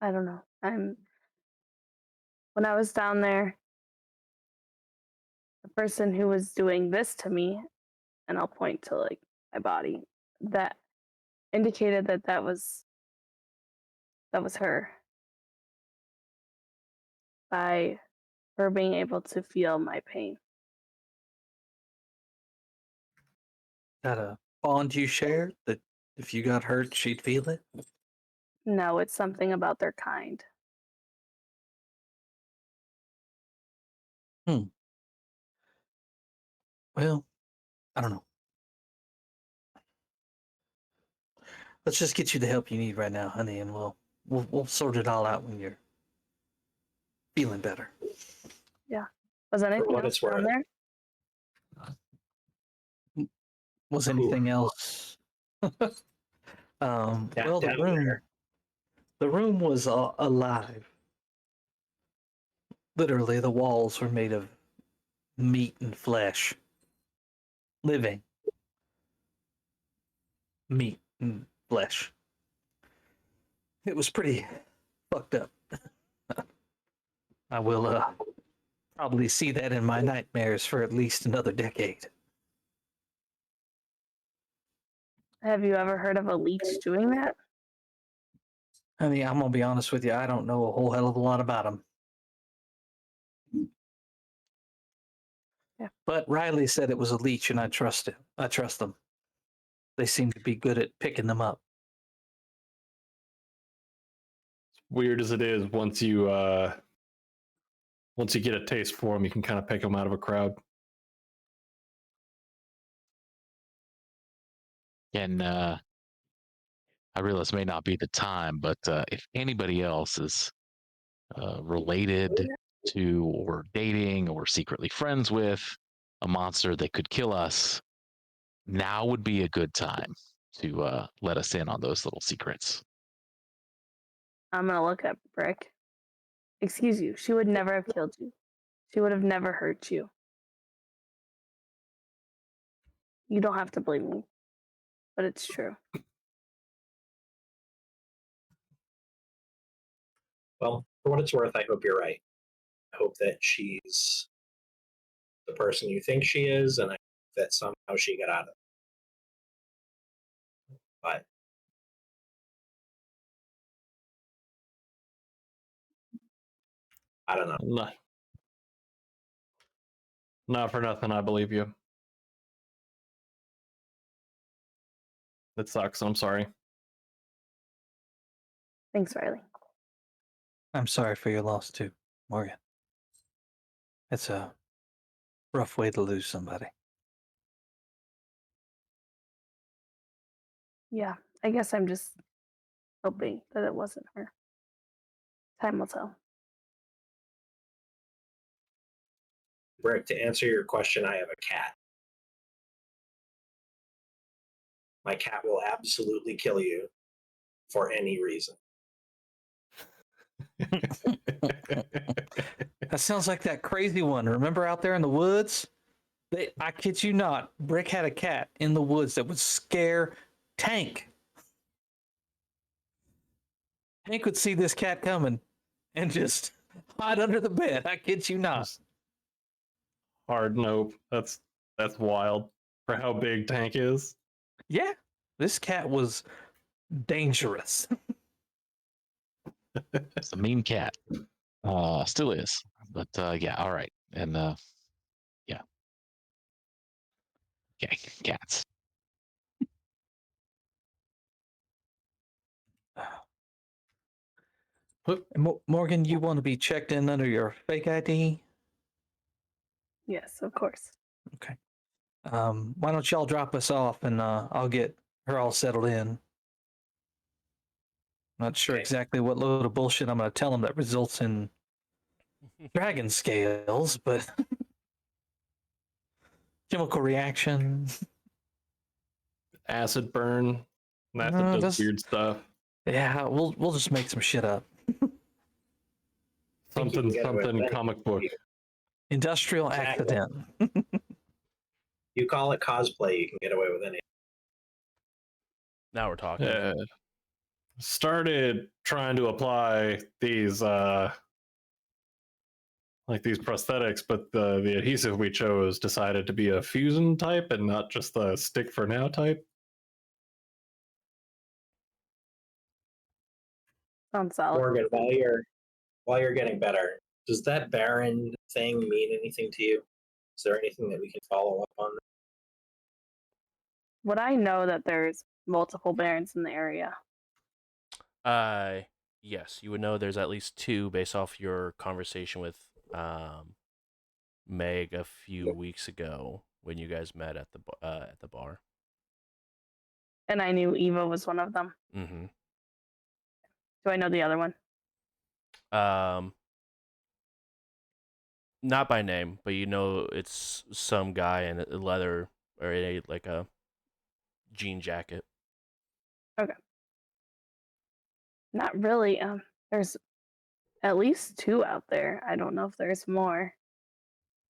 [SPEAKER 5] I don't know. When I was down there, the person who was doing this to me, and I'll point to like my body, that indicated that that was her, by her being able to feel my pain.
[SPEAKER 4] That a bond you share that if you got hurt, she'd feel it?
[SPEAKER 5] No, it's something about their kind.
[SPEAKER 4] Well, I don't know. Let's just get you the help you need right now, honey, and we'll sort it all out when you're feeling better.
[SPEAKER 5] Yeah. Was anything
[SPEAKER 1] what
[SPEAKER 5] else
[SPEAKER 1] it's
[SPEAKER 5] down
[SPEAKER 1] worth.
[SPEAKER 5] there?
[SPEAKER 4] Was
[SPEAKER 1] Ooh.
[SPEAKER 4] anything else? Well,
[SPEAKER 1] Down there.
[SPEAKER 4] the room was alive. Literally, the walls were made of meat and flesh. Living meat and flesh. It was pretty fucked up. I will probably see that in my nightmares for at least another decade.
[SPEAKER 5] Have you ever heard of a leech doing that?
[SPEAKER 4] Honey, I'm gonna be honest with you. I don't know a whole hell of a lot about them.
[SPEAKER 5] Yeah.
[SPEAKER 4] But Riley said it was a leech, and I trust it. I trust them. They seem to be good at picking them up.
[SPEAKER 6] Weird as it is, once you get a taste for them, you can kind of pick them out of a crowd.
[SPEAKER 3] And I realize it may not be the time, but if anybody else is related to or dating or secretly friends with a monster that could kill us, now would be a good time to let us in on those little secrets.
[SPEAKER 5] I'm gonna look at Brick. Excuse you, she would never have killed you. She would have never hurt you. You don't have to believe me, but it's true.
[SPEAKER 1] Well, for what it's worth, I hope you're right. I hope that she's the person you think she is, and I hope that somehow she got out of it. But I don't know.
[SPEAKER 6] Not for nothing, I believe you. That sucks. I'm sorry.
[SPEAKER 5] Thanks, Riley.
[SPEAKER 4] I'm sorry for your loss too, Morgan. It's a rough way to lose somebody.
[SPEAKER 5] Yeah, I guess I'm just hoping that it wasn't her. Time will tell.
[SPEAKER 1] Brick, to answer your question, I have a cat. My cat will absolutely kill you for any reason.
[SPEAKER 4] That sounds like that crazy one. Remember out there in the woods? I kid you not, Brick had a cat in the woods that would scare Tank. Tank would see this cat coming and just hide under the bed. I kid you not.
[SPEAKER 6] Hard nope. That's wild for how big Tank is.
[SPEAKER 4] Yeah, this cat was dangerous.
[SPEAKER 3] It's a mean cat. Still is. But yeah, all right. And yeah. Okay, cats.
[SPEAKER 4] Morgan, you want to be checked in under your fake ID?
[SPEAKER 5] Yes, of course.
[SPEAKER 4] Okay. Why don't y'all drop us off and I'll get her all settled in. Not sure
[SPEAKER 1] Okay.
[SPEAKER 4] exactly what load of bullshit I'm going to tell them that results in dragon scales, but chemical reaction.
[SPEAKER 6] Acid burn. Acid
[SPEAKER 4] No,
[SPEAKER 6] does
[SPEAKER 4] that's-
[SPEAKER 6] weird stuff.
[SPEAKER 4] Yeah, we'll just make some shit up.
[SPEAKER 1] think you
[SPEAKER 6] Something
[SPEAKER 1] can get away with
[SPEAKER 6] something
[SPEAKER 1] anything.
[SPEAKER 6] comic book.
[SPEAKER 4] Industrial
[SPEAKER 1] Exactly.
[SPEAKER 4] accident.
[SPEAKER 1] You call it cosplay, you can get away with anything.
[SPEAKER 2] Now we're talking.
[SPEAKER 6] Started trying to apply these like these prosthetics, but the adhesive we chose decided to be a fusion type and not just the stick for now type.
[SPEAKER 5] Sounds solid.
[SPEAKER 1] Morgan, while you're getting better, does that Baron thing mean anything to you? Is there anything that we can follow up on?
[SPEAKER 5] Would I know that there's multiple barons in the area?
[SPEAKER 2] Yes, you would know there's at least two based off your conversation with Meg a few weeks ago when you guys met at the bar.
[SPEAKER 5] And I knew Eva was one of them.
[SPEAKER 2] Mm-hmm.
[SPEAKER 5] Do I know the other one?
[SPEAKER 2] Not by name, but you know it's some guy in a leather or in a jean jacket.
[SPEAKER 5] Not really. There's at least two out there. I don't know if there's more.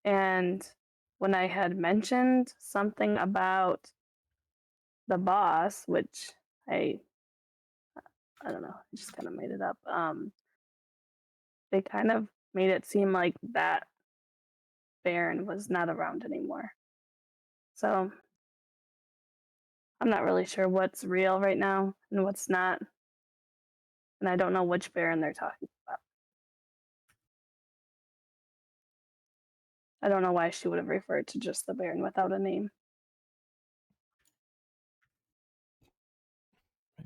[SPEAKER 5] And when I had mentioned something about the boss, which I don't know, I just kind of made it up. They kind of made it seem like that Baron was not around anymore. So I'm not really sure what's real right now and what's not. And I don't know which Baron they're talking about. I don't know why she would have referred to just the Baron without a name.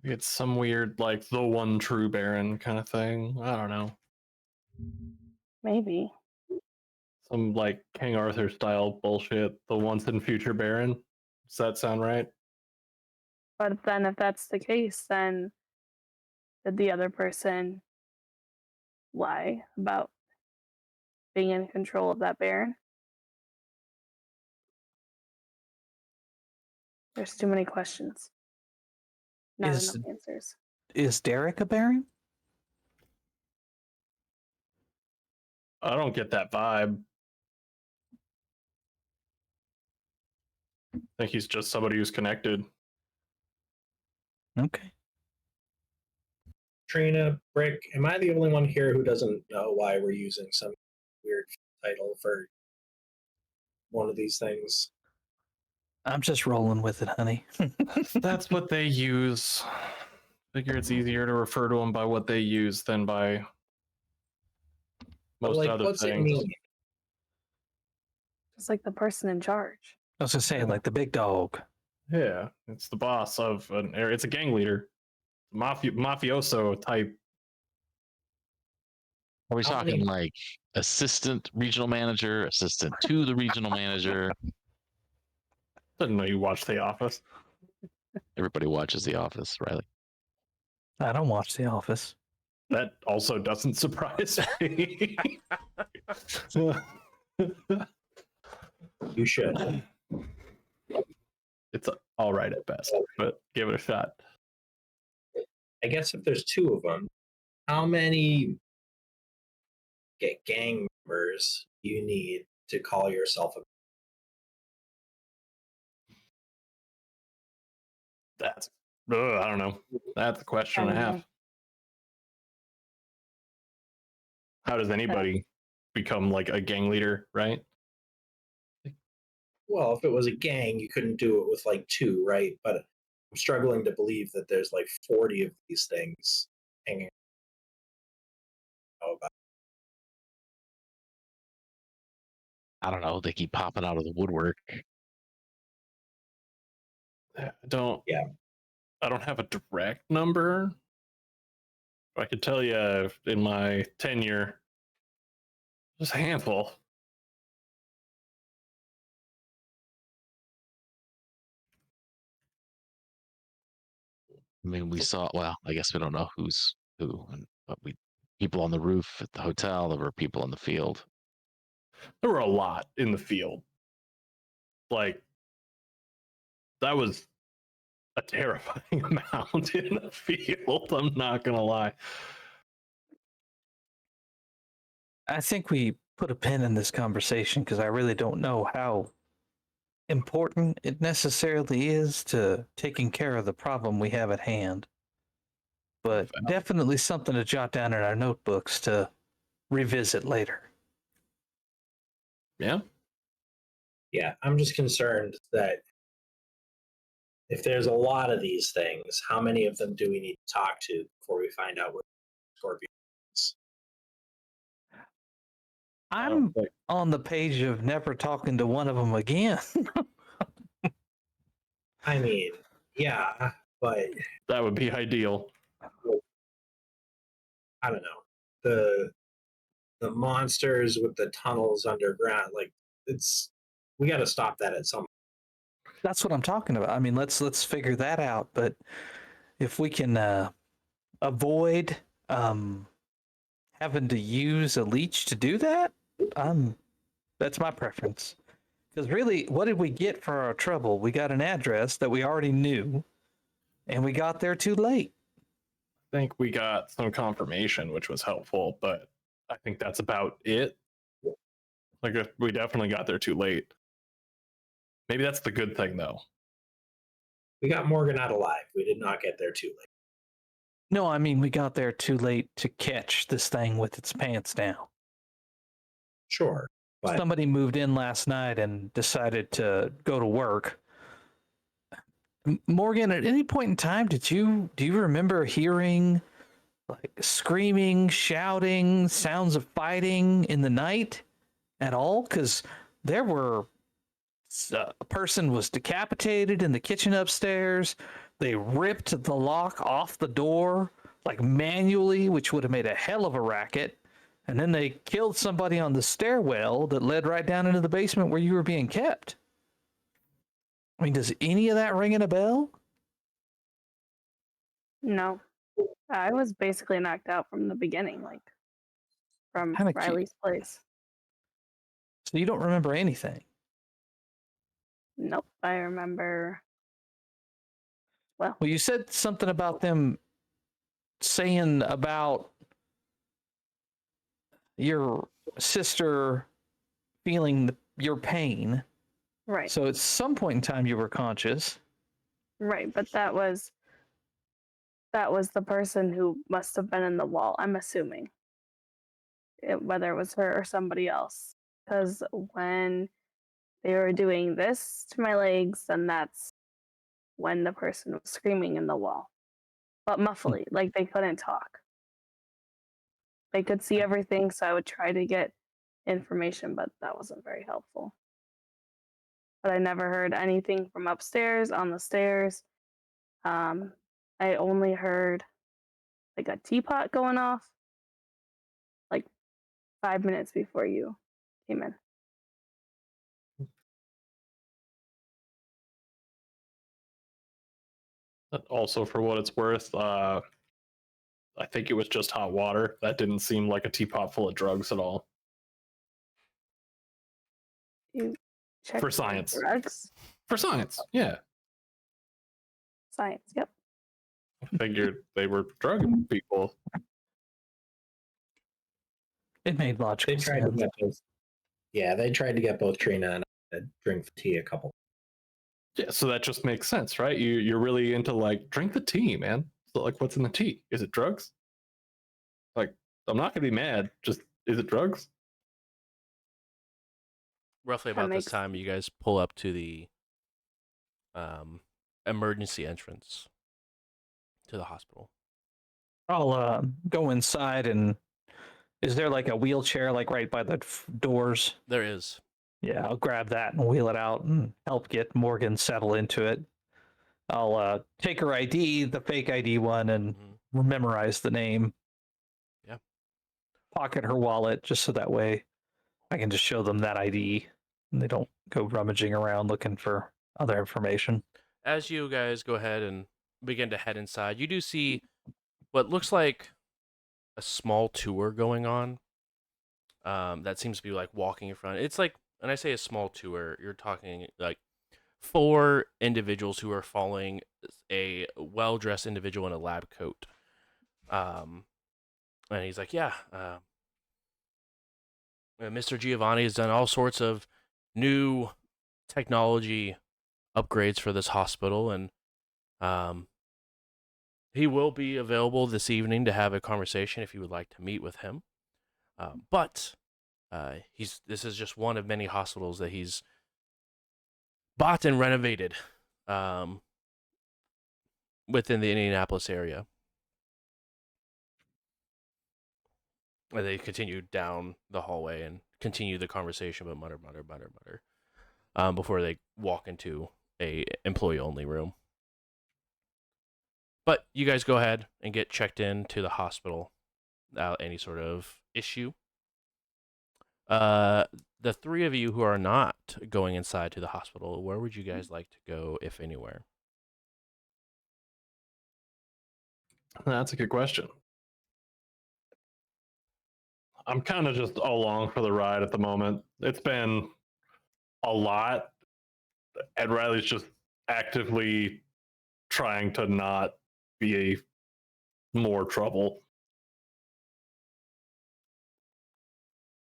[SPEAKER 6] Maybe it's some weird like the one true Baron kind of thing. I don't know.
[SPEAKER 5] Maybe.
[SPEAKER 6] Some like King Arthur style bullshit. The once and future Baron. Does that sound right?
[SPEAKER 5] But then if that's the case, then did the other person lie about being in control of that Baron? There's too many questions. Not
[SPEAKER 4] Is-
[SPEAKER 5] enough answers.
[SPEAKER 4] Is Derek a baron?
[SPEAKER 6] I don't get that vibe. I think he's just somebody who's connected.
[SPEAKER 4] Okay.
[SPEAKER 1] Trina, Brick, am I the only one here who doesn't know why we're using some weird title for one of these things?
[SPEAKER 4] I'm just rolling with it, honey.
[SPEAKER 6] That's what they use. Figure it's easier to refer to them by what they use than by
[SPEAKER 1] But,
[SPEAKER 6] most
[SPEAKER 1] like,
[SPEAKER 6] other
[SPEAKER 1] what's
[SPEAKER 6] things.
[SPEAKER 1] it mean?
[SPEAKER 5] Just like the person in charge.
[SPEAKER 4] I was just saying, like the big dog.
[SPEAKER 6] Yeah, it's the boss of an area. It's a gang leader, mafioso type.
[SPEAKER 3] Are we
[SPEAKER 1] How
[SPEAKER 3] talking
[SPEAKER 1] many-
[SPEAKER 3] like assistant regional manager, assistant to the regional manager?
[SPEAKER 6] Didn't know you watched The Office.
[SPEAKER 3] Everybody watches The Office, Riley.
[SPEAKER 4] I don't watch The Office.
[SPEAKER 6] That also doesn't surprise me.
[SPEAKER 1] You should.
[SPEAKER 6] It's all right at best, but give it a shot.
[SPEAKER 1] I guess if there's two of them, how many gang members do you need to call yourself a?
[SPEAKER 6] That's I don't know. That's a question and a half. How does anybody become like a gang leader, right?
[SPEAKER 1] Well, if it was a gang, you couldn't do it with like two, right? But I'm struggling to believe that there's like 40 of these things hanging. know about.
[SPEAKER 3] I don't know. They keep popping out of the woodwork.
[SPEAKER 6] I don't.
[SPEAKER 1] Yeah.
[SPEAKER 6] I don't have a direct number. I could tell you in my tenure, just a handful.
[SPEAKER 3] I mean, we saw. Well, I guess we don't know who's who, but we people on the roof at the hotel. There were people in the field.
[SPEAKER 6] There were a lot in the field. Like, that was a terrifying amount in the field. I'm not gonna lie.
[SPEAKER 4] I think we put a pin in this conversation because I really don't know how important it necessarily is to taking care of the problem we have at hand. But definitely something to jot down in our notebooks to revisit later.
[SPEAKER 6] Yeah.
[SPEAKER 1] Yeah, I'm just concerned that if there's a lot of these things, how many of them do we need to talk to before we find out what Scorpio is?
[SPEAKER 4] I'm on the page of never talking to one of them again.
[SPEAKER 1] I mean, yeah, but
[SPEAKER 6] That would be ideal.
[SPEAKER 1] I don't know. The monsters with the tunnels underground, like we got to stop that at some.
[SPEAKER 4] That's what I'm talking about. I mean, let's figure that out. But if we can avoid having to use a leech to do that, that's my preference. Because really, what did we get for our trouble? We got an address that we already knew, and we got there too late.
[SPEAKER 6] I think we got some confirmation, which was helpful, but I think that's about it. Like, we definitely got there too late. Maybe that's the good thing, though.
[SPEAKER 1] We got Morgan out alive. We did not get there too late.
[SPEAKER 4] No, I mean, we got there too late to catch this thing with its pants down.
[SPEAKER 1] Sure, but
[SPEAKER 4] Somebody moved in last night and decided to go to work. Morgan, at any point in time, do you remember hearing like screaming, shouting, sounds of fighting in the night at all? Because there were a person was decapitated in the kitchen upstairs. They ripped the lock off the door like manually, which would have made a hell of a racket. And then they killed somebody on the stairwell that led right down into the basement where you were being kept. I mean, does any of that ring a bell?
[SPEAKER 5] No. I was basically knocked out from the beginning, like from
[SPEAKER 4] Kinda cute.
[SPEAKER 5] Riley's place.
[SPEAKER 4] So you don't remember anything?
[SPEAKER 5] Nope. I remember.
[SPEAKER 4] Well, you said something about them saying about your sister feeling your pain.
[SPEAKER 5] Right.
[SPEAKER 4] So at some point in time you were conscious.
[SPEAKER 5] Right, but that was the person who must have been in the wall, I'm assuming. Whether it was her or somebody else. Because when they were doing this to my legs, then that's when the person was screaming in the wall. But muffly, like they couldn't talk. They could see everything, so I would try to get information, but that wasn't very helpful. But I never heard anything from upstairs, on the stairs. I only heard like a teapot going off like 5 minutes before you came in.
[SPEAKER 6] Also, for what it's worth, I think it was just hot water. That didn't seem like a teapot full of drugs at all.
[SPEAKER 5] You check
[SPEAKER 6] For science.
[SPEAKER 5] drugs.
[SPEAKER 6] For science, yeah.
[SPEAKER 5] Science, yep.
[SPEAKER 6] I figured they were drugging people.
[SPEAKER 4] It made logical
[SPEAKER 1] they tried to
[SPEAKER 4] sense.
[SPEAKER 1] get both. Yeah, they tried to get both Trina and I to drink the tea a couple.
[SPEAKER 6] Yeah, so that just makes sense, right? You're really into like drink the tea, man. So like, what's in the tea? Is it drugs? Like, I'm not gonna be mad. Just is it drugs?
[SPEAKER 2] Roughly
[SPEAKER 5] That
[SPEAKER 2] about this
[SPEAKER 5] makes-
[SPEAKER 2] time, you guys pull up to the emergency entrance to the hospital.
[SPEAKER 4] I'll go inside and Is there like a wheelchair like right by the doors?
[SPEAKER 2] There is.
[SPEAKER 4] Yeah, I'll grab that and wheel it out and help get Morgan settled into it. I'll take her ID, the fake ID one, and memorize the name.
[SPEAKER 2] Yeah.
[SPEAKER 4] Pocket her wallet just so that way I can just show them that ID and they don't go rummaging around looking for other information.
[SPEAKER 2] As you guys go ahead and begin to head inside, you do see what looks like a small tour going on. That seems to be like walking in front. It's like, when I say a small tour, you're talking like 4 individuals who are following a well-dressed individual in a lab coat. And he's like, yeah, Mr. Giovanni has done all sorts of new technology upgrades for this hospital, and he will be available this evening to have a conversation if you would like to meet with him. But this is just one of many hospitals that he's bought and renovated within the Indianapolis area. And they continue down the hallway and continue the conversation, but mutter, before they walk into a employee-only room. But you guys go ahead and get checked in to the hospital without any sort of issue. The 3 of you who are not going inside to the hospital, where would you guys like to go, if anywhere?
[SPEAKER 6] That's a good question. I'm kind of just along for the ride at the moment. It's been a lot. Ed Riley's just actively trying to not be more trouble.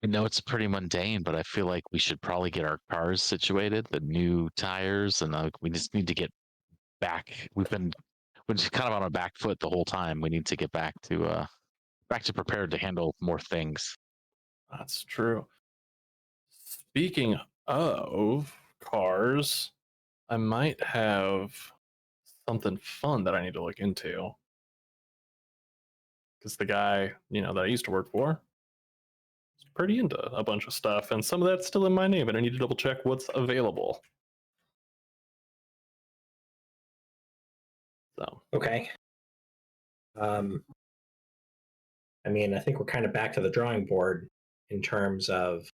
[SPEAKER 3] I know it's pretty mundane, but I feel like we should probably get our cars situated, the new tires, and we just need to get back. We're just kind of on a back foot the whole time. We need to get back to prepared to handle more things.
[SPEAKER 6] That's true. Speaking of cars, I might have something fun that I need to look into. Because the guy, that I used to work for is pretty into a bunch of stuff, and some of that's still in my name, and I need to double check what's available. So
[SPEAKER 1] Okay. I mean, I think we're kind of back to the drawing board in terms of,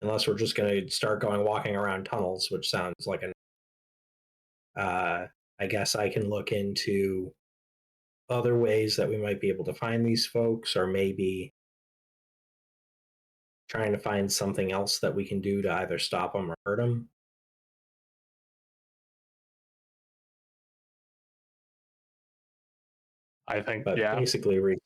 [SPEAKER 1] unless we're just going to start walking around tunnels, which sounds like I guess I can look into other ways that we might be able to find these folks, or maybe trying to find something else that we can do to either stop them or hurt them.
[SPEAKER 6] I think,
[SPEAKER 1] But
[SPEAKER 6] yeah,
[SPEAKER 1] basically,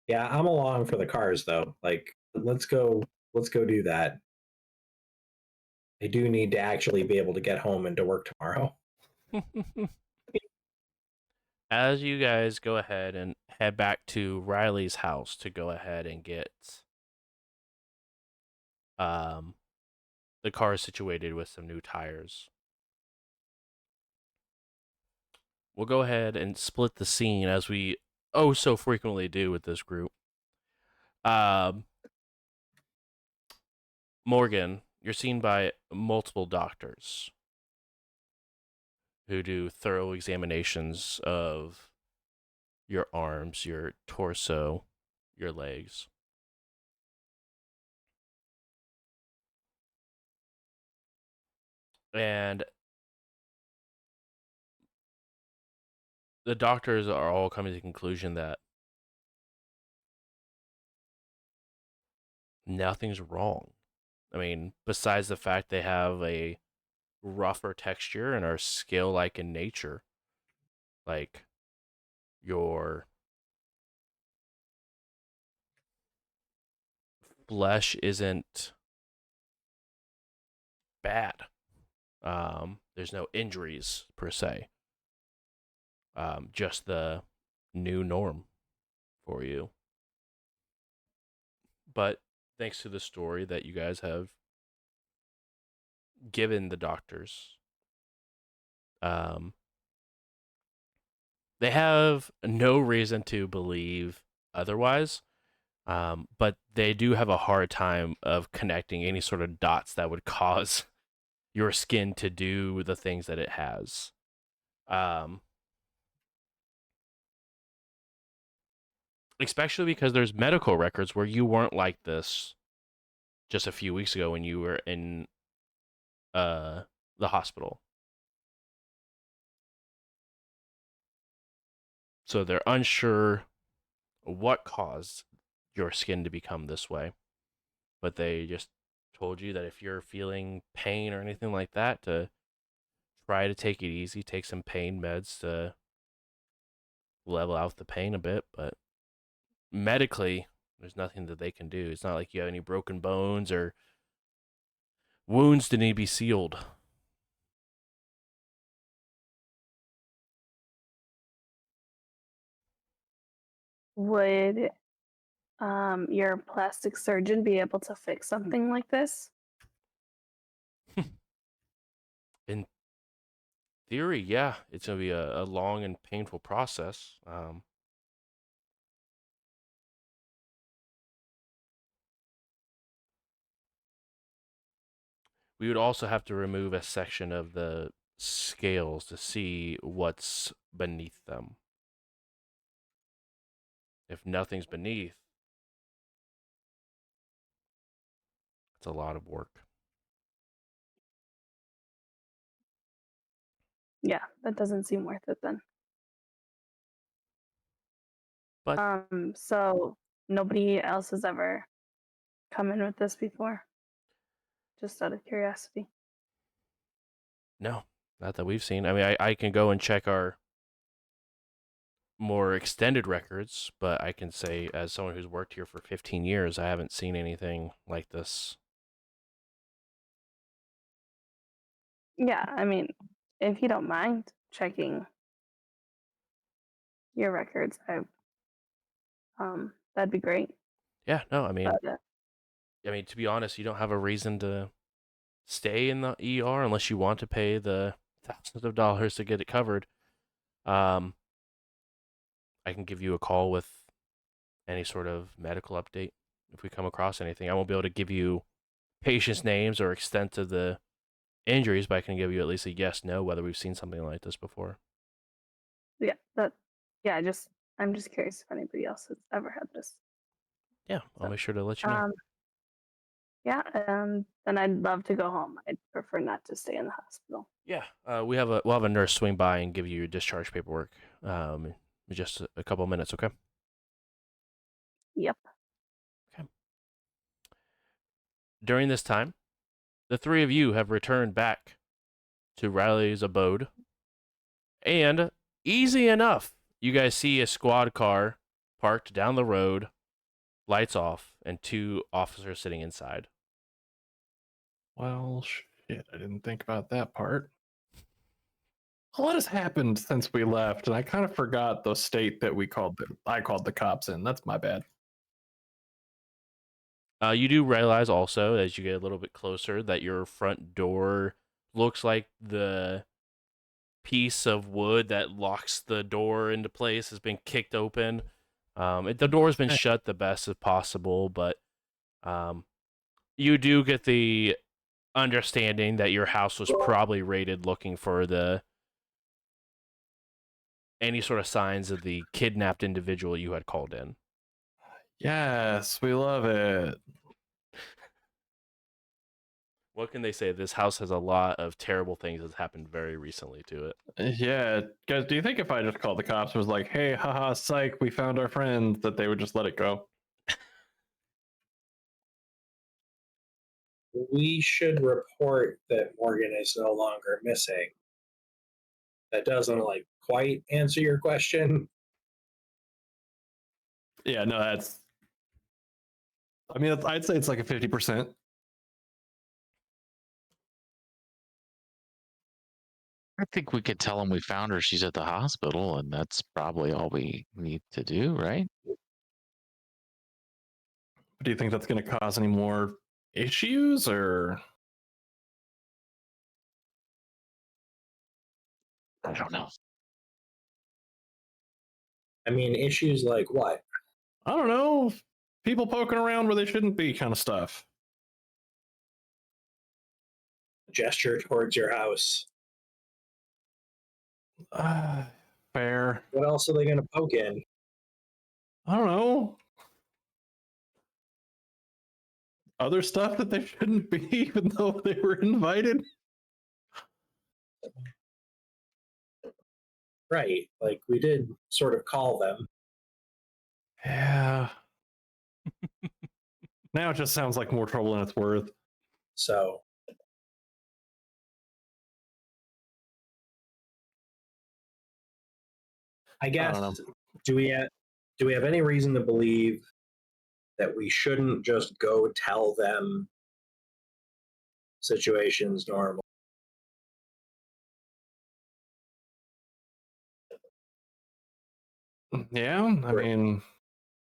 [SPEAKER 1] yeah, I'm along for the cars though. Like, let's go do that. I do need to actually be able to get home and to work tomorrow.
[SPEAKER 2] As you guys go ahead and head back to Riley's house to go ahead and get the car situated with some new tires, we'll go ahead and split the scene as we so frequently do with this group. Morgan, you're seen by multiple doctors who do thorough examinations of your arms, your torso, your legs. And the doctors are all coming to the conclusion that nothing's wrong. I mean, besides the fact they have a rougher texture and are scale-like in nature, like your flesh isn't bad. There's no injuries per se. Just the new norm for you. But thanks to the story that you guys have given the doctors, Um, they have no reason to believe otherwise, but they do have a hard time of connecting any sort of dots that would cause your skin to do the things that it has. Especially because there's medical records where you weren't like this just a few weeks ago when you were in the hospital. So they're unsure what caused your skin to become this way, but they just told you that if you're feeling pain or anything like that, to try to take it easy, take some pain meds to level out the pain a bit. But medically, there's nothing that they can do. It's not like you have any broken bones or wounds that need to be sealed.
[SPEAKER 5] Would your plastic surgeon be able to fix something like this?
[SPEAKER 2] In theory, yeah, it's going to be a long and painful process. We would also have to remove a section of the scales to see what's beneath them. If nothing's beneath, it's a lot of work.
[SPEAKER 5] Yeah, that doesn't seem worth it then.
[SPEAKER 2] But
[SPEAKER 5] So nobody else has ever come in with this before? Just out of curiosity.
[SPEAKER 2] no, not that we've seen. I mean, I can go and check our more extended records, but I can say, as someone who's worked here for 15 years, I haven't seen anything like this.
[SPEAKER 5] Yeah, I mean, if you don't mind checking your records, that'd be great.
[SPEAKER 2] Yeah, no,
[SPEAKER 5] But
[SPEAKER 2] I mean, to be honest, you don't have a reason to stay in the ER unless you want to pay the thousands of dollars to get it covered. I can give you a call with any sort of medical update if we come across anything. I won't be able to give you patients' names or extent of the injuries, but I can give you at least a yes, no, whether we've seen something like this before.
[SPEAKER 5] yeah, I'm just curious if anybody else has ever had this.
[SPEAKER 2] Yeah, I'll
[SPEAKER 5] So,
[SPEAKER 2] make sure to let you know.
[SPEAKER 5] Yeah, then I'd love to go home. I'd prefer not to stay in the hospital.
[SPEAKER 2] Yeah, we'll have a nurse swing by and give you your discharge paperwork. In just a couple of minutes, okay?
[SPEAKER 5] Yep.
[SPEAKER 2] Okay. During this time, the three of you have returned back to Riley's abode, and easy enough, you guys see a squad car parked down the road, lights off, and two officers sitting inside.
[SPEAKER 6] Well, shit, I didn't think about that part. A lot has happened since we left, and I kind of forgot the state that I called the cops in. That's my bad.
[SPEAKER 2] You do realize also, as you get a little bit closer, that your front door looks like the piece of wood that locks the door into place has been kicked open. The door's been shut the best as possible, but you do get the understanding that your house was probably raided looking for any sort of signs of the kidnapped individual you had called in.
[SPEAKER 6] Yes, we love it.
[SPEAKER 2] What can they say? This house has a lot of terrible things that's happened very recently to it.
[SPEAKER 6] Yeah, guys, do you think if I just called the cops and was like, hey, haha, psych, we found our friend, that they would just let it go?
[SPEAKER 1] We should report that Morgan is no longer missing. That doesn't like quite answer your question.
[SPEAKER 6] Yeah, no, I'd say it's like a 50%.
[SPEAKER 3] I think we could tell them we found her. She's at the hospital, and that's probably all we need to do, right?
[SPEAKER 6] Do you think that's going to cause any more issues, or?
[SPEAKER 3] I don't know.
[SPEAKER 1] I mean, issues like what?
[SPEAKER 6] I don't know. People poking around where they shouldn't be, kind of stuff.
[SPEAKER 1] Gesture towards your house.
[SPEAKER 6] Fair.
[SPEAKER 1] What else are they going to poke in?
[SPEAKER 6] I don't know. Other stuff that they shouldn't be, even though they were invited.
[SPEAKER 1] Right. Like, we did sort of call them.
[SPEAKER 6] Yeah. Now it just sounds like more trouble than it's worth.
[SPEAKER 1] So, I guess,
[SPEAKER 6] know.
[SPEAKER 1] do we have any reason to believe that we shouldn't just go tell them situations normal?
[SPEAKER 6] Yeah, I mean,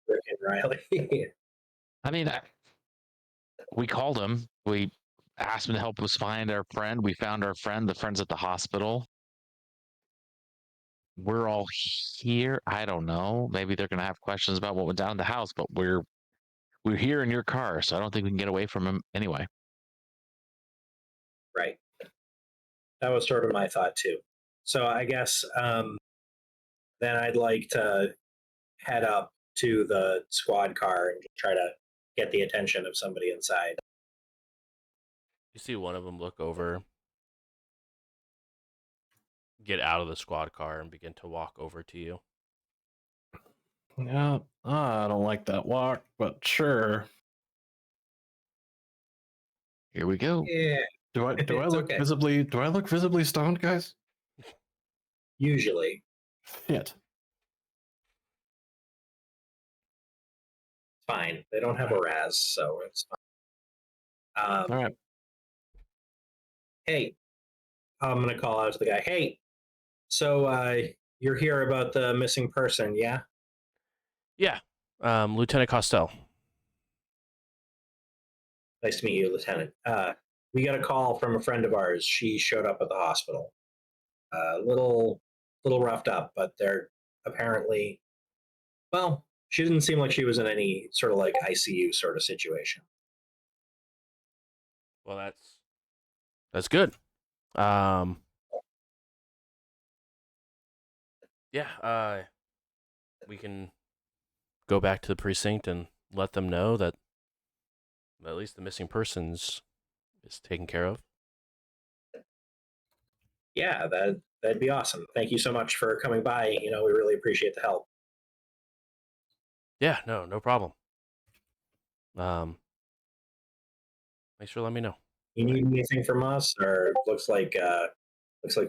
[SPEAKER 1] Rick and Riley.
[SPEAKER 3] I mean, we called him. We asked him to help us find our friend. We found our friend. The friend's at the hospital. We're all here. I don't know. Maybe they're gonna have questions about what went down in the house, but we're here in your car, so I don't think we can get away from him anyway.
[SPEAKER 1] Right. That was sort of my thought too. So I guess then I'd like to head up to the squad car and try to get the attention of somebody inside.
[SPEAKER 2] You see one of them look over, get out of the squad car, and begin to walk over to you.
[SPEAKER 6] yeah, I don't like that walk, but sure.
[SPEAKER 3] Here we go.
[SPEAKER 1] Yeah,
[SPEAKER 6] Do I
[SPEAKER 1] It's
[SPEAKER 6] look
[SPEAKER 1] okay.
[SPEAKER 6] visibly stoned, guys?
[SPEAKER 1] usually
[SPEAKER 6] Shit.
[SPEAKER 1] it's fine. They don't have a Raz, so it's fine.
[SPEAKER 6] All right.
[SPEAKER 1] Hey, I'm gonna call out to the guy. Hey, so you're here about the missing person, yeah?
[SPEAKER 2] Yeah, Lieutenant Costello.
[SPEAKER 1] Nice to meet you, Lieutenant. We got a call from a friend of ours. She showed up at the hospital. Little roughed up, but they're apparently, well, she didn't seem like she was in any sort of like ICU sort of situation.
[SPEAKER 2] Well, that's good. Yeah, we can go back to the precinct and let them know that at least the missing persons is taken care of.
[SPEAKER 1] Yeah, that'd be awesome. Thank you so much for coming by. We really appreciate the help.
[SPEAKER 2] Yeah, no problem. Make sure to let me know.
[SPEAKER 1] You need anything from us, or looks like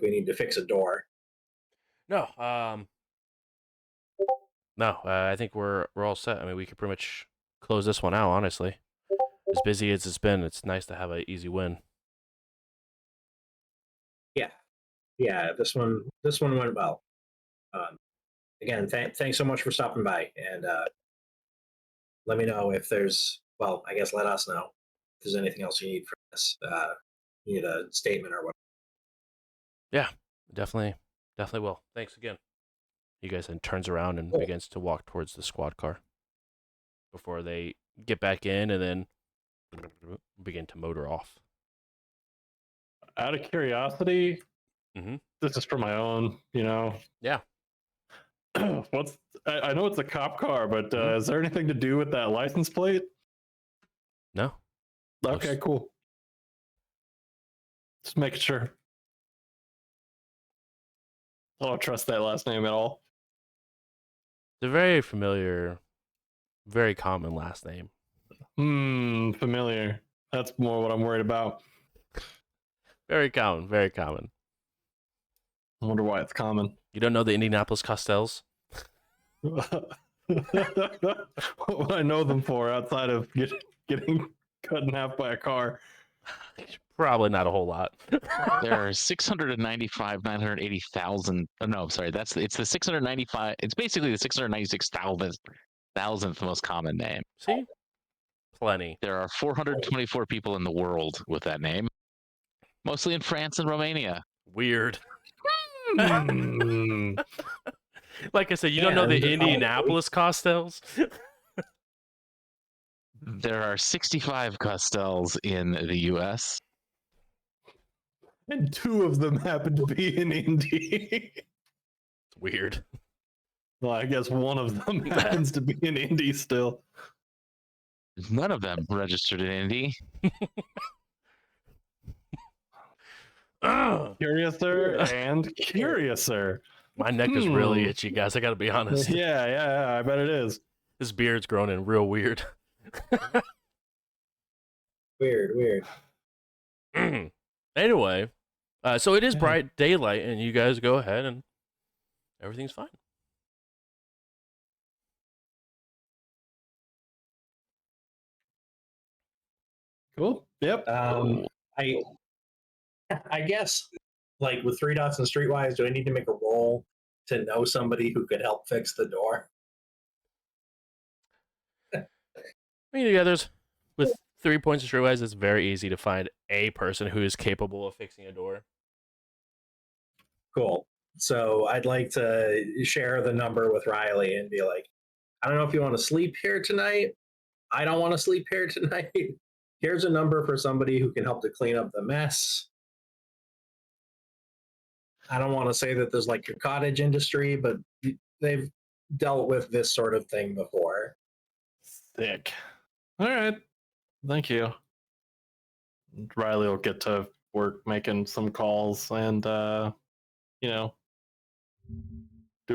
[SPEAKER 1] we need to fix a door.
[SPEAKER 2] No, no. I think we're all set. I mean, we could pretty much close this one out. Honestly, as busy as it's been, it's nice to have an easy win.
[SPEAKER 1] Yeah, this one went well. Again, thanks so much for stopping by, and let me know if there's. Well, I guess let us know if there's anything else you need from us. You need a statement or what?
[SPEAKER 2] Yeah, definitely will. Thanks again. You guys then turns around and
[SPEAKER 1] Cool.
[SPEAKER 2] begins to walk towards the squad car before they get back in and then begin to motor off.
[SPEAKER 6] Out of curiosity,
[SPEAKER 2] Mm-hmm.
[SPEAKER 6] this is for my own,
[SPEAKER 2] Yeah.
[SPEAKER 6] I know it's a cop car, but
[SPEAKER 2] Mhm.
[SPEAKER 6] is there anything to do with that license plate?
[SPEAKER 2] No.
[SPEAKER 6] Okay, cool. Just making sure. I don't trust that last name at all.
[SPEAKER 2] It's a very familiar, very common last name.
[SPEAKER 6] Familiar. That's more what I'm worried about.
[SPEAKER 2] Very common, very common.
[SPEAKER 6] I wonder why it's common.
[SPEAKER 2] You don't know the Indianapolis Costells?
[SPEAKER 6] What would I know them for outside of getting cut in half by a car?
[SPEAKER 2] Probably not a whole lot.
[SPEAKER 3] There are 695,980,000. Oh, no, sorry. It's the 695. It's basically the 696,000th most common name.
[SPEAKER 2] See? Plenty.
[SPEAKER 3] There are 424 people in the world with that name, mostly in France and Romania.
[SPEAKER 2] Weird. Like I said, you don't know the
[SPEAKER 1] And,
[SPEAKER 2] Indianapolis Costells.
[SPEAKER 3] There are 65 Costells in the U.S.
[SPEAKER 6] And 2 of them happen to be in Indy.
[SPEAKER 2] It's weird.
[SPEAKER 6] Well, I guess one of them happens to be in Indy still.
[SPEAKER 3] None of them registered in Indy.
[SPEAKER 6] Curiouser and curiouser.
[SPEAKER 2] My neck is really itchy, guys. I gotta be honest.
[SPEAKER 6] Yeah, I bet it is.
[SPEAKER 2] This beard's growing in real weird.
[SPEAKER 1] weird.
[SPEAKER 2] Anyway, so it is bright daylight, and you guys go ahead, and everything's fine.
[SPEAKER 6] Cool. Yep.
[SPEAKER 1] I guess, like with 3 dots and streetwise, do I need to make a roll to know somebody who could help fix the door?
[SPEAKER 2] I mean, yeah, with 3 points of streetwise, it's very easy to find a person who is capable of fixing a door.
[SPEAKER 1] Cool. So I'd like to share the number with Riley and be like, I don't know if you want to sleep here tonight. I don't want to sleep here tonight. Here's a number for somebody who can help to clean up the mess. I don't want to say that there's like your cottage industry, but they've dealt with this sort of thing before.
[SPEAKER 6] Sick. All right. Thank you. Riley will get to work making some calls and, doing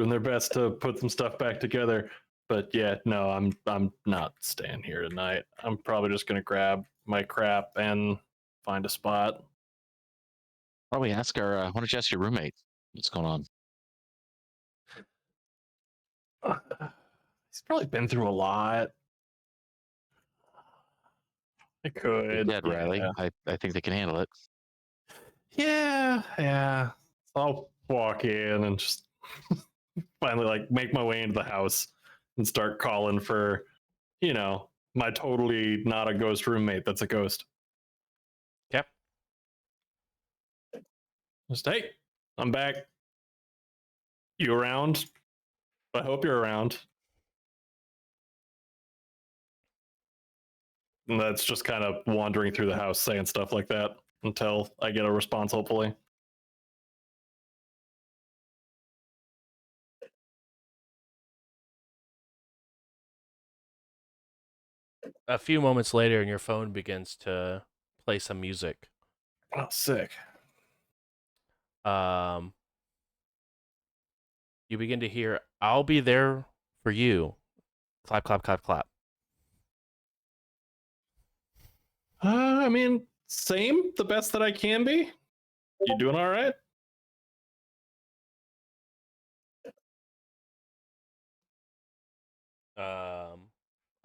[SPEAKER 6] their best to put some stuff back together. But yeah, no, I'm not staying here tonight. I'm probably just gonna grab my crap and find a spot.
[SPEAKER 3] Why don't we ask why don't you ask your roommate what's going on?
[SPEAKER 6] He's probably been through a lot. I could.
[SPEAKER 3] Dead, Riley. I think they can handle it.
[SPEAKER 6] Yeah. So I'll walk in and just finally like make my way into the house and start calling for, my totally not a ghost roommate that's a ghost.
[SPEAKER 2] Yep.
[SPEAKER 6] Just, hey, I'm back. You around? I hope you're around. And that's just kind of wandering through the house saying stuff like that until I get a response, hopefully.
[SPEAKER 2] A few moments later, and your phone begins to play some music.
[SPEAKER 6] Oh, sick.
[SPEAKER 2] You begin to hear, "I'll be there for you." Clap, clap, clap, clap.
[SPEAKER 6] I mean, same, the best that I can be. You doing all right?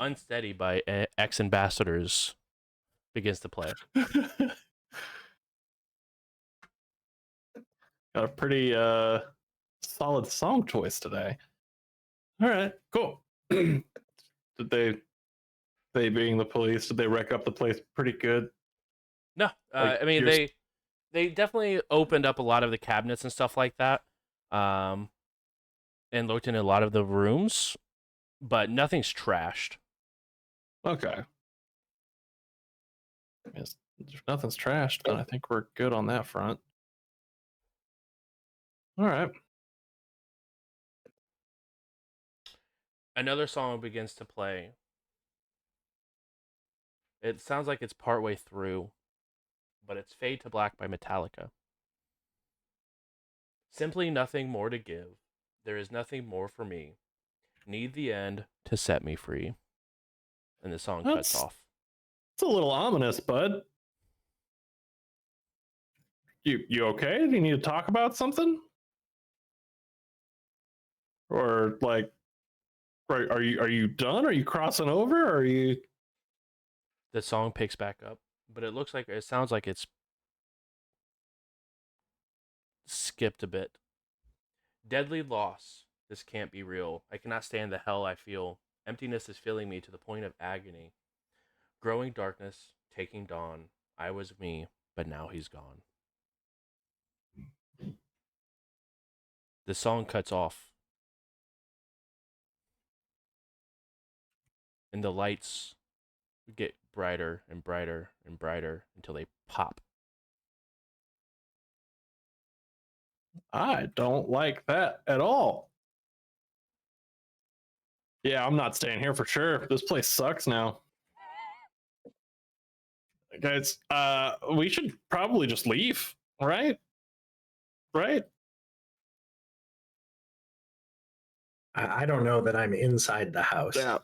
[SPEAKER 2] Unsteady by Ex-Ambassadors begins to play.
[SPEAKER 6] Got a pretty solid song choice today. All right, cool. Did they being the police, did they wreck up the place pretty good?
[SPEAKER 2] No,
[SPEAKER 6] Like,
[SPEAKER 2] I mean they definitely opened up a lot of the cabinets and stuff like that, and looked in a lot of the rooms, but nothing's trashed.
[SPEAKER 6] Okay. Yes, if nothing's trashed, then I think we're good on that front. All right.
[SPEAKER 2] Another song begins to play. It sounds like it's partway through, but it's Fade to Black by Metallica. Simply nothing more to give. There is nothing more for me. Need the end to set me free. And the song cuts off.
[SPEAKER 6] It's a little ominous, bud. You okay? Do you need to talk about something? Or like, are you done? Are you crossing over? Or are you?
[SPEAKER 2] The song picks back up, but it sounds like it's skipped a bit. Deadly loss. This can't be real. I cannot stand the hell I feel. Emptiness is filling me to the point of agony. Growing darkness, taking dawn. I was me, but now he's gone. the song cuts off. And the lights get brighter and brighter and brighter until they pop.
[SPEAKER 6] I don't like that at all. Yeah, I'm not staying here for sure. This place sucks now. Guys, we should probably just leave, right? Right?
[SPEAKER 1] I don't know that I'm inside the house.
[SPEAKER 6] Yeah.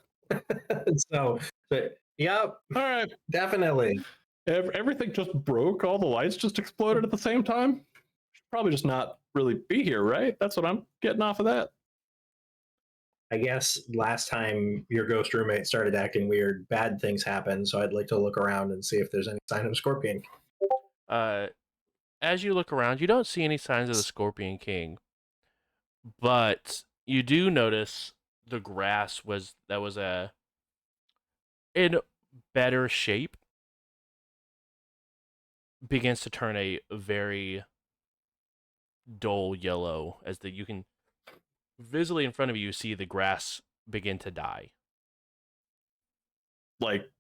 [SPEAKER 1] So, but yep,
[SPEAKER 6] All right.
[SPEAKER 1] definitely.
[SPEAKER 6] Everything just broke. All the lights just exploded at the same time. Should probably just not really be here, right? That's what I'm getting off of that.
[SPEAKER 1] I guess last time your ghost roommate started acting weird, bad things happened. So I'd like to look around and see if there's any sign of Scorpion.
[SPEAKER 2] As you look around, you don't see any signs of the Scorpion King, but you do notice the grass was in better shape begins to turn a very dull yellow as you can visibly in front of you see the grass begin to die.
[SPEAKER 6] Like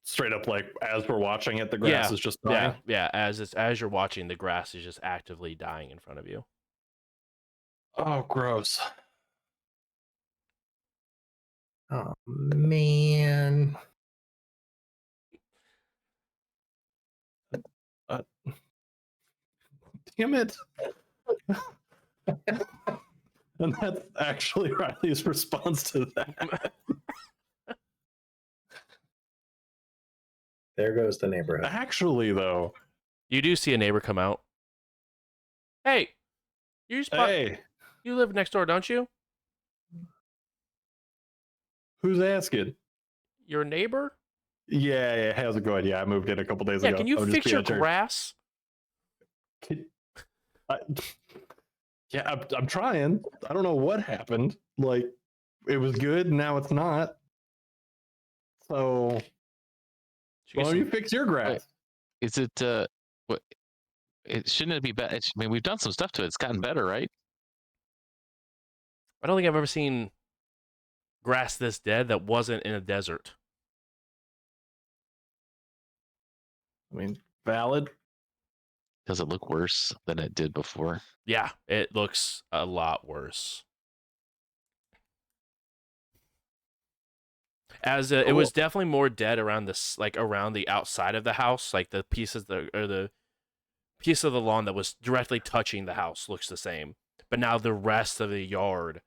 [SPEAKER 6] straight up, like as we're watching it, the grass is just dying.
[SPEAKER 2] Yeah. As you're watching, the grass is just actively dying in front of you.
[SPEAKER 6] Oh, gross.
[SPEAKER 1] Oh man.
[SPEAKER 6] Damn it. And that's actually Riley's response to that.
[SPEAKER 1] There goes the neighborhood.
[SPEAKER 6] Actually, though.
[SPEAKER 2] You do see a neighbor come out. Hey,
[SPEAKER 6] Hey,
[SPEAKER 2] you live next door, don't you?
[SPEAKER 6] who's asking?
[SPEAKER 2] Your neighbor?
[SPEAKER 6] Yeah, how's it going? Yeah, I moved in a couple days
[SPEAKER 2] Yeah,
[SPEAKER 6] ago.
[SPEAKER 2] can you
[SPEAKER 6] I'm just
[SPEAKER 2] fix your
[SPEAKER 6] being a jerk.
[SPEAKER 2] grass?
[SPEAKER 6] Yeah, I'm trying. I don't know what happened. Like, it was good, now it's not. So, why don't you fix your grass?
[SPEAKER 3] Is it what? Shouldn't it be better? I mean, we've done some stuff to it. It's gotten better, right?
[SPEAKER 2] I don't think I've ever seen grass this dead that wasn't in a desert.
[SPEAKER 6] I mean, valid.
[SPEAKER 3] Does it look worse than it did before?
[SPEAKER 2] Yeah, it looks a lot worse. As it was definitely more dead around this, like around the outside of the house, like the pieces the piece of the lawn that was directly touching the house looks the same. But now the rest of the yard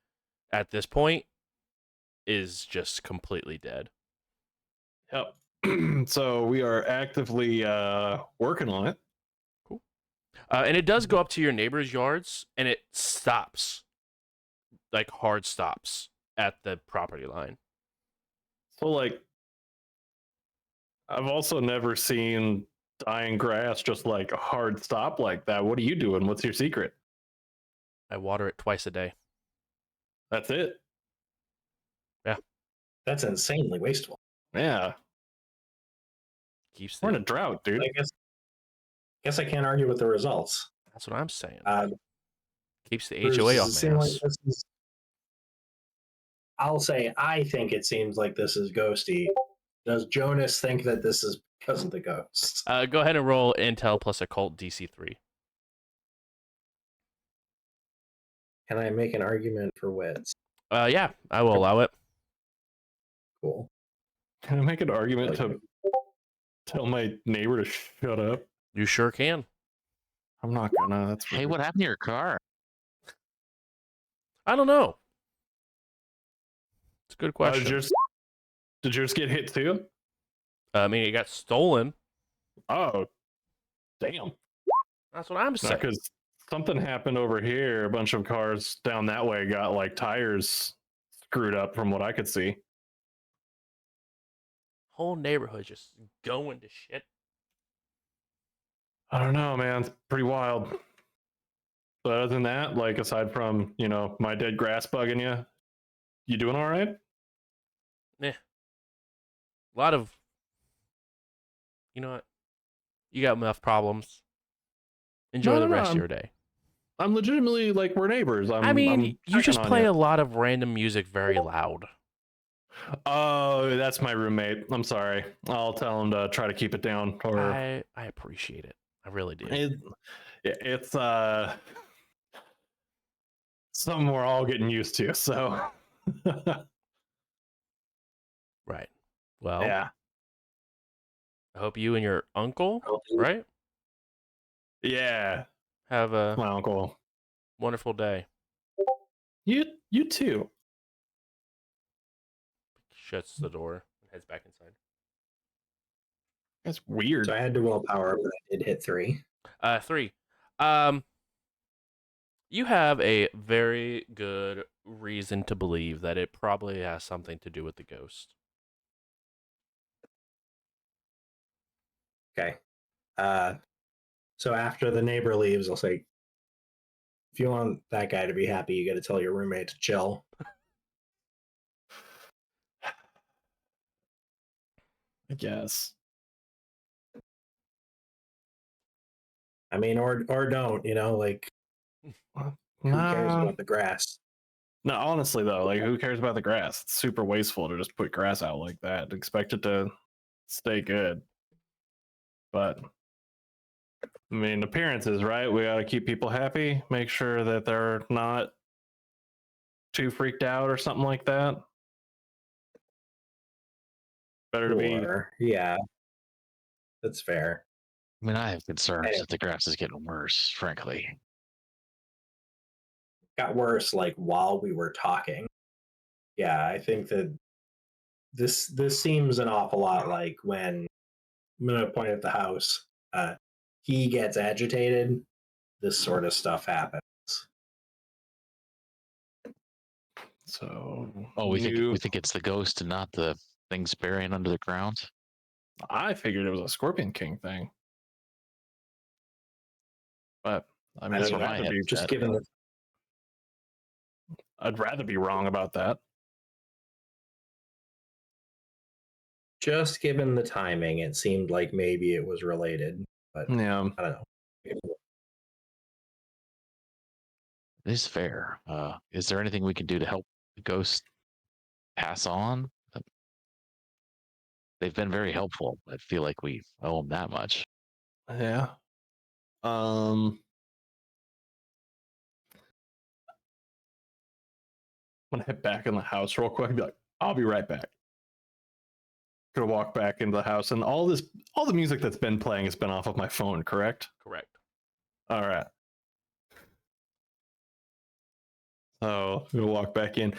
[SPEAKER 2] at this point is just completely dead.
[SPEAKER 6] Yep. So we are actively working on it.
[SPEAKER 2] Cool. And it does go up to your neighbor's yards, and it stops, like hard stops at the property line.
[SPEAKER 6] So, like, I've also never seen dying grass just like a hard stop like that. What are you doing? What's your secret?
[SPEAKER 2] I water it twice a day.
[SPEAKER 6] That's it.
[SPEAKER 1] That's insanely wasteful.
[SPEAKER 6] Yeah.
[SPEAKER 2] Keeps
[SPEAKER 6] We're in
[SPEAKER 2] the,
[SPEAKER 6] a drought, dude.
[SPEAKER 1] I guess I can't argue with the results.
[SPEAKER 2] that's what I'm saying. Keeps the
[SPEAKER 1] Bruce,
[SPEAKER 2] HOA
[SPEAKER 1] does
[SPEAKER 2] off
[SPEAKER 1] it
[SPEAKER 2] my
[SPEAKER 1] seem
[SPEAKER 2] house.
[SPEAKER 1] like this is- I'll say I think it seems like this is ghosty. Does Jonas think that this is because of the ghosts?
[SPEAKER 2] Go ahead and roll Intel plus Occult DC3.
[SPEAKER 1] Can I make an argument for wits?
[SPEAKER 2] Yeah, I will allow it.
[SPEAKER 1] Cool.
[SPEAKER 6] Can I make an argument
[SPEAKER 1] Like-
[SPEAKER 6] to tell my neighbor to shut up?
[SPEAKER 2] You sure can.
[SPEAKER 6] I'm not gonna. That's
[SPEAKER 3] Hey,
[SPEAKER 6] rude.
[SPEAKER 3] what happened to your car?
[SPEAKER 2] I don't know. It's a good
[SPEAKER 6] Did
[SPEAKER 2] question.
[SPEAKER 6] yours get hit too?
[SPEAKER 2] I mean, it got stolen.
[SPEAKER 6] Oh, damn.
[SPEAKER 2] That's what I'm saying.
[SPEAKER 6] Because something happened over here. A bunch of cars down that way got like tires screwed up from what I could see.
[SPEAKER 2] Whole neighborhood just going to shit.
[SPEAKER 6] I don't know, man. It's pretty wild. But other than that, like aside from, my dead grass bugging you doing all right?
[SPEAKER 2] A lot of, you know what? You got enough problems. Enjoy
[SPEAKER 6] No,
[SPEAKER 2] the
[SPEAKER 6] no,
[SPEAKER 2] rest of
[SPEAKER 6] I'm-
[SPEAKER 2] your day.
[SPEAKER 6] I'm legitimately like we're neighbors.
[SPEAKER 2] I mean,
[SPEAKER 6] I'm
[SPEAKER 2] you
[SPEAKER 6] checking
[SPEAKER 2] just
[SPEAKER 6] on
[SPEAKER 2] play
[SPEAKER 6] you.
[SPEAKER 2] a lot of random music very loud.
[SPEAKER 6] Oh, that's my roommate. I'm sorry. I'll tell him to try to keep it down. Or
[SPEAKER 2] I appreciate it. I really do.
[SPEAKER 6] it's something we're all getting used to. So
[SPEAKER 2] Right. Well,
[SPEAKER 6] yeah,
[SPEAKER 2] I hope you and your uncle, right,
[SPEAKER 6] yeah.
[SPEAKER 2] have a
[SPEAKER 6] My uncle.
[SPEAKER 2] wonderful day.
[SPEAKER 6] You too.
[SPEAKER 2] Shuts the door and heads back inside.
[SPEAKER 6] That's weird.
[SPEAKER 1] So I had to willpower, but I did hit 3.
[SPEAKER 2] 3. You have a very good reason to believe that it probably has something to do with the ghost.
[SPEAKER 1] Okay. So after the neighbor leaves, I'll say, if you want that guy to be happy, you got to tell your roommate to chill.
[SPEAKER 6] I guess.
[SPEAKER 1] I mean, or don't, like who cares
[SPEAKER 6] Nah.
[SPEAKER 1] about the grass?
[SPEAKER 6] No, honestly though, like who cares about the grass? It's super wasteful to just put grass out like that. Expect it to stay good. But I mean, appearances, right? We got to keep people happy, make sure that they're not too freaked out or something like that. Better to be.
[SPEAKER 1] Or yeah, that's fair.
[SPEAKER 3] I mean, I have concerns
[SPEAKER 1] Anyway.
[SPEAKER 3] that the grass is getting worse, frankly.
[SPEAKER 1] Got worse like while we were talking. Yeah, I think that this seems an awful lot like when I'm gonna point at the house. He gets agitated. This sort of stuff happens.
[SPEAKER 6] So
[SPEAKER 3] Oh, we think it's the ghost and not the things burying under the ground.
[SPEAKER 6] I figured it was a Scorpion King thing. But I mean,
[SPEAKER 1] I
[SPEAKER 3] That's
[SPEAKER 1] don't
[SPEAKER 3] where
[SPEAKER 1] know.
[SPEAKER 3] my head is
[SPEAKER 1] Just
[SPEAKER 3] at.
[SPEAKER 1] given the
[SPEAKER 6] I'd rather be wrong about that.
[SPEAKER 1] just given the timing, it seemed like maybe it was related, but
[SPEAKER 6] Yeah.
[SPEAKER 1] I don't know.
[SPEAKER 3] It is fair. Is there anything we can do to help the ghost pass on? They've been very helpful. I feel like we owe them that much.
[SPEAKER 6] Yeah. I'm gonna head back in the house real quick and be like, I'll be right back. Gonna walk back into the house, and all the music that's been playing has been off of my phone, correct?
[SPEAKER 2] Correct.
[SPEAKER 6] All right. So I'm gonna walk back in.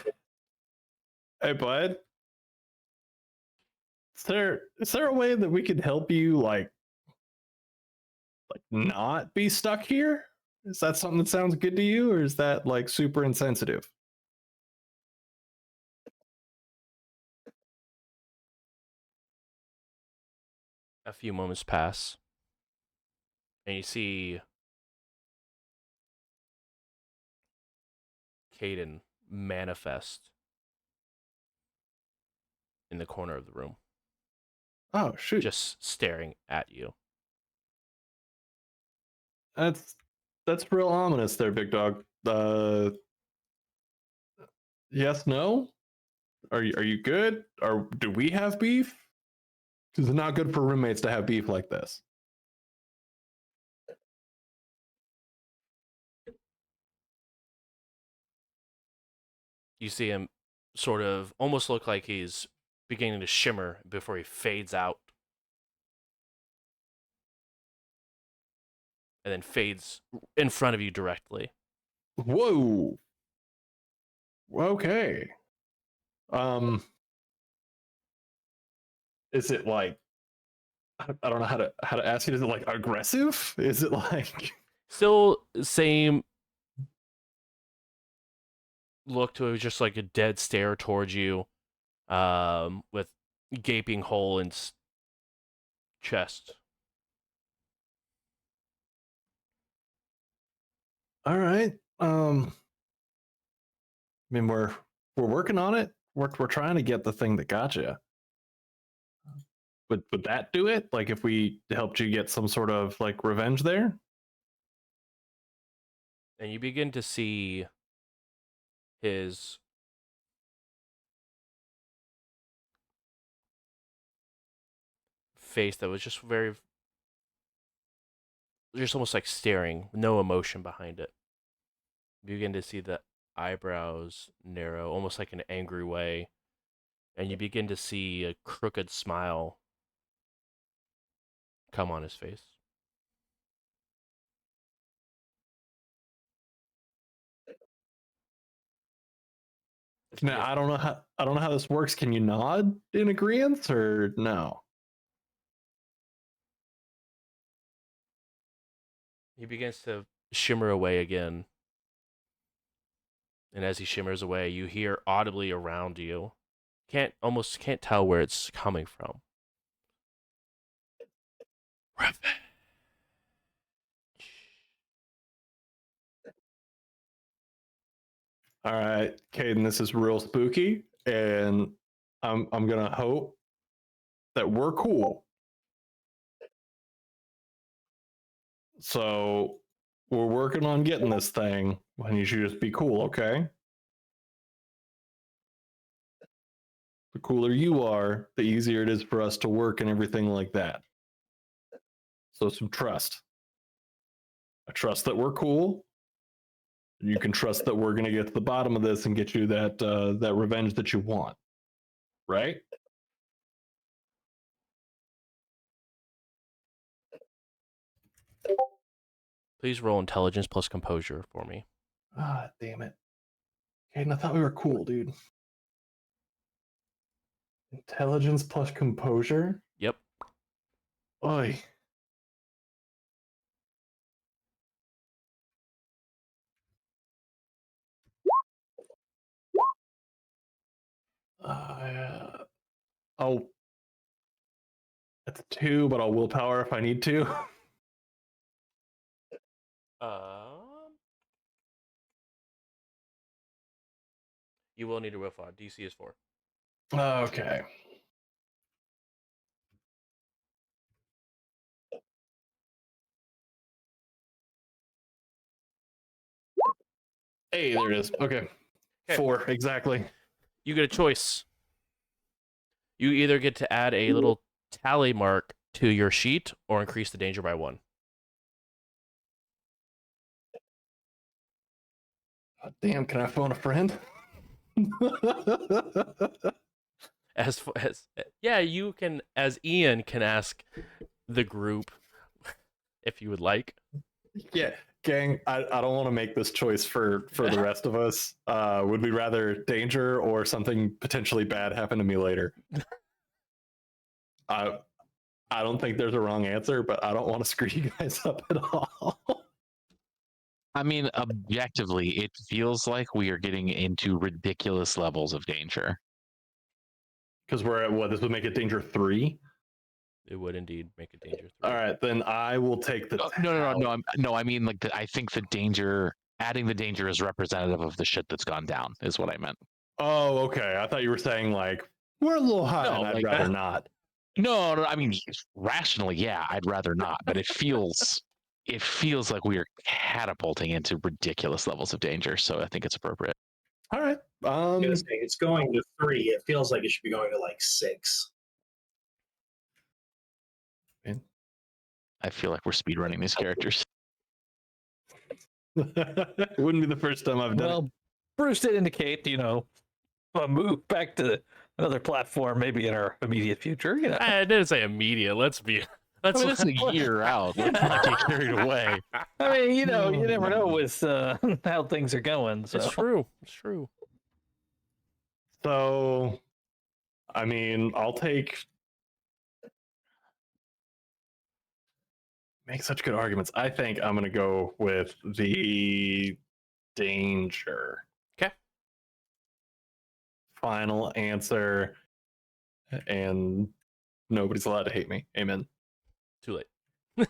[SPEAKER 6] Hey, bud. Is there a way that we could help you like not be stuck here? Is that something that sounds good to you, or is that like super insensitive?
[SPEAKER 2] A few moments pass, and you see Caden manifest in the corner of the room,
[SPEAKER 6] Oh shoot.
[SPEAKER 2] just staring at you.
[SPEAKER 6] That's real ominous there, big dog. Yes, no? Are you good? Or do we have beef? Because it's not good for roommates to have beef like this.
[SPEAKER 2] You see him sort of almost look like he's beginning to shimmer before he fades out. And then fades in front of you directly.
[SPEAKER 6] Whoa. Okay. Is it like I don't know how to ask it. Is it like aggressive? Is it like
[SPEAKER 2] Still same look to it, just like a dead stare towards you, with gaping hole in chest.
[SPEAKER 6] all right? I mean we're working on it. We're trying to get the thing that got you. Would that do it? Like if we helped you get some sort of like revenge there?
[SPEAKER 2] And you begin to see his face that was just almost like staring, no emotion behind it. You begin to see the eyebrows narrow, almost like an angry way, and you begin to see a crooked smile come on his face.
[SPEAKER 6] Now, I don't know how this works. Can you nod in agreement or no?
[SPEAKER 2] He begins to shimmer away again. And as he shimmers away, you hear audibly around you. Almost can't tell where it's coming from. Revenge.
[SPEAKER 6] All right, Caden, this is real spooky, and I'm gonna hope that we're cool. So we're working on getting this thing, and you should just be cool, okay? The cooler you are, the easier it is for us to work and everything like that. So some trust. I trust that we're cool. You can trust that we're gonna get to the bottom of this and get you that revenge that you want, right?
[SPEAKER 2] Please roll intelligence plus composure for me.
[SPEAKER 6] Ah, damn it. Caden, I thought we were cool, dude. Intelligence plus composure?
[SPEAKER 2] Yep.
[SPEAKER 6] Oi. Oh, that's a 2, but I'll willpower if I need to.
[SPEAKER 2] You will need a willpower. DC is 4.
[SPEAKER 6] Okay. Hey, there it is. Okay. 4, exactly.
[SPEAKER 2] You get a choice. You either get to add a little tally mark to your sheet or increase the danger by 1.
[SPEAKER 6] Oh, damn, can I phone a friend?
[SPEAKER 2] As yeah, you can, as Ian can ask the group if you would like.
[SPEAKER 6] Yeah, gang, I don't want to make this choice for the rest of us. Would we rather danger or something potentially bad happen to me later? I don't think there's a wrong answer, but I don't want to screw you guys up at all.
[SPEAKER 3] I mean, objectively, it feels like we are getting into ridiculous levels of danger.
[SPEAKER 6] Because we're at what? This would make it danger 3.
[SPEAKER 2] It would indeed make a danger 3.
[SPEAKER 6] All right, then I will take the.
[SPEAKER 3] No. I mean, like, I think the danger, adding the danger is representative of the shit that's gone down, is what I meant.
[SPEAKER 6] Oh, okay. I thought you were saying like we're a little high,
[SPEAKER 3] No,
[SPEAKER 6] and I'd
[SPEAKER 3] like,
[SPEAKER 6] rather not.
[SPEAKER 3] No. I mean, rationally, yeah, I'd rather not, but it feels like we are catapulting into ridiculous levels of danger. So I think it's appropriate.
[SPEAKER 6] All right.
[SPEAKER 1] I'm gonna say it's going to 3. It feels like it should be going to like 6.
[SPEAKER 3] I feel like we're speedrunning these characters.
[SPEAKER 6] It wouldn't be the first time I've done it.
[SPEAKER 4] Bruce did indicate, a move back to another platform, maybe in our immediate future.
[SPEAKER 2] I didn't say immediate. Let's be.
[SPEAKER 3] I mean, this is a year out. Let's not get carried away.
[SPEAKER 4] I mean, you never know with how things are going. So.
[SPEAKER 2] It's true. It's true.
[SPEAKER 6] So, I mean, I'll take. Make such good arguments. I think I'm going to go with the danger.
[SPEAKER 2] Okay.
[SPEAKER 6] Final answer. And nobody's allowed to hate me. Amen.
[SPEAKER 2] Too late.
[SPEAKER 6] Damn.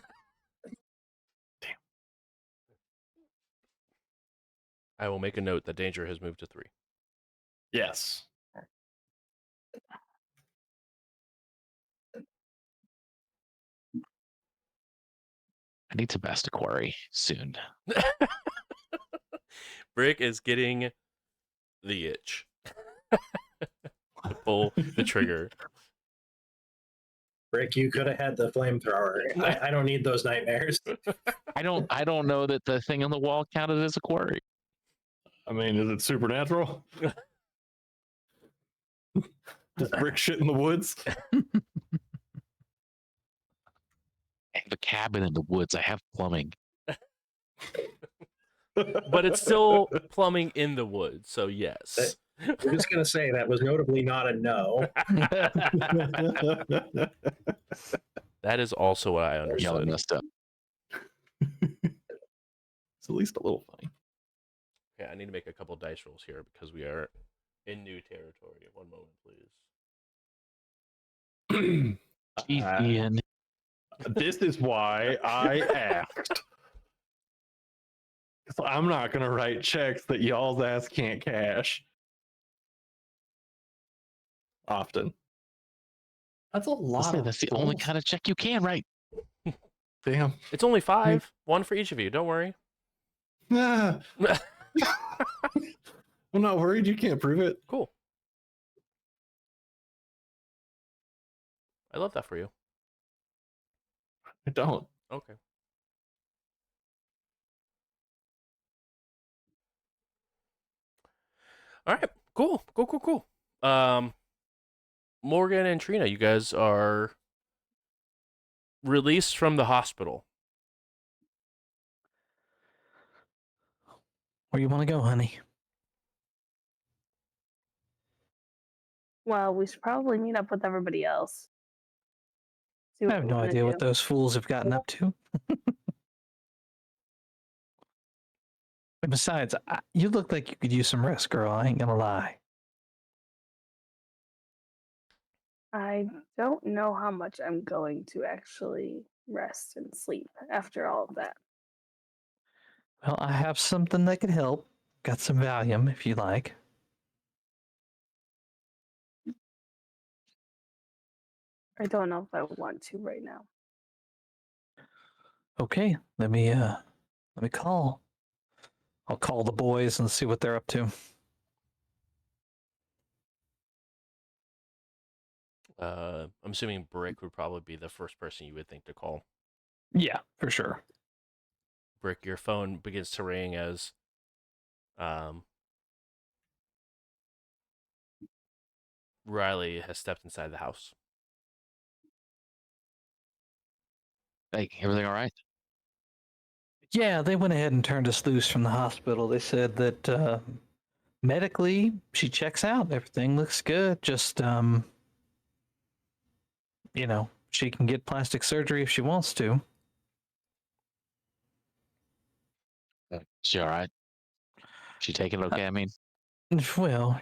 [SPEAKER 2] I will make a note that danger has moved to 3.
[SPEAKER 6] Yes.
[SPEAKER 3] I need to best a quarry soon.
[SPEAKER 2] Brick is getting the itch to pull the trigger.
[SPEAKER 1] Rick, you could have had the flamethrower. I don't need those nightmares.
[SPEAKER 3] I don't know that the thing on the wall counted as a quarry.
[SPEAKER 6] I mean, is it supernatural? Just brick shit in the woods?
[SPEAKER 3] I have a cabin in the woods. I have plumbing.
[SPEAKER 2] But it's still plumbing in the woods, so yes.
[SPEAKER 1] I'm just gonna say that was notably not a no.
[SPEAKER 2] That is also what I
[SPEAKER 3] Y'all
[SPEAKER 2] understood.
[SPEAKER 3] messed up.
[SPEAKER 6] It's at least a little funny.
[SPEAKER 2] Okay, I need to make a couple dice rolls here because we are in new territory. One moment, please.
[SPEAKER 3] Jeez, Ian.
[SPEAKER 6] This is why I asked. 'Cause I'm not going to write checks that y'all's ass can't cash. Often. That's a lot of
[SPEAKER 3] That's the only
[SPEAKER 6] rolls.
[SPEAKER 3] kind of check you can write.
[SPEAKER 6] Damn.
[SPEAKER 2] It's only 5. One for each of you. Don't worry.
[SPEAKER 6] Ah. I'm not worried. You can't prove it.
[SPEAKER 2] Cool. I love that for you.
[SPEAKER 6] I don't.
[SPEAKER 2] Okay. All right. Cool. Cool. Morgan and Trina, you guys are released from the hospital.
[SPEAKER 4] Where you want to go, honey?
[SPEAKER 5] Well, we should probably meet up with everybody else. See
[SPEAKER 4] I
[SPEAKER 5] what
[SPEAKER 4] have
[SPEAKER 5] they
[SPEAKER 4] no
[SPEAKER 5] wanna
[SPEAKER 4] idea what
[SPEAKER 5] do.
[SPEAKER 4] those fools have gotten up to. And besides, you look like you could use some rest, girl. I ain't gonna lie.
[SPEAKER 5] I don't know how much I'm going to actually rest and sleep after all of that.
[SPEAKER 4] Well, I have something that could help. Got some Valium if you like.
[SPEAKER 5] I don't know if I want to right now.
[SPEAKER 4] Okay, let me call. I'll call the boys and see what they're up to.
[SPEAKER 2] I'm assuming Brick would probably be the first person you would think to call.
[SPEAKER 4] Yeah, for sure.
[SPEAKER 2] Brick, your phone begins to ring as Riley has stepped inside the house.
[SPEAKER 3] Hey, everything all right?
[SPEAKER 4] Yeah, they went ahead and turned us loose from the hospital. They said that medically she checks out. Everything looks good. Just she can get plastic surgery if she wants to.
[SPEAKER 3] She all right? She taking it okay? I mean,
[SPEAKER 4] Well,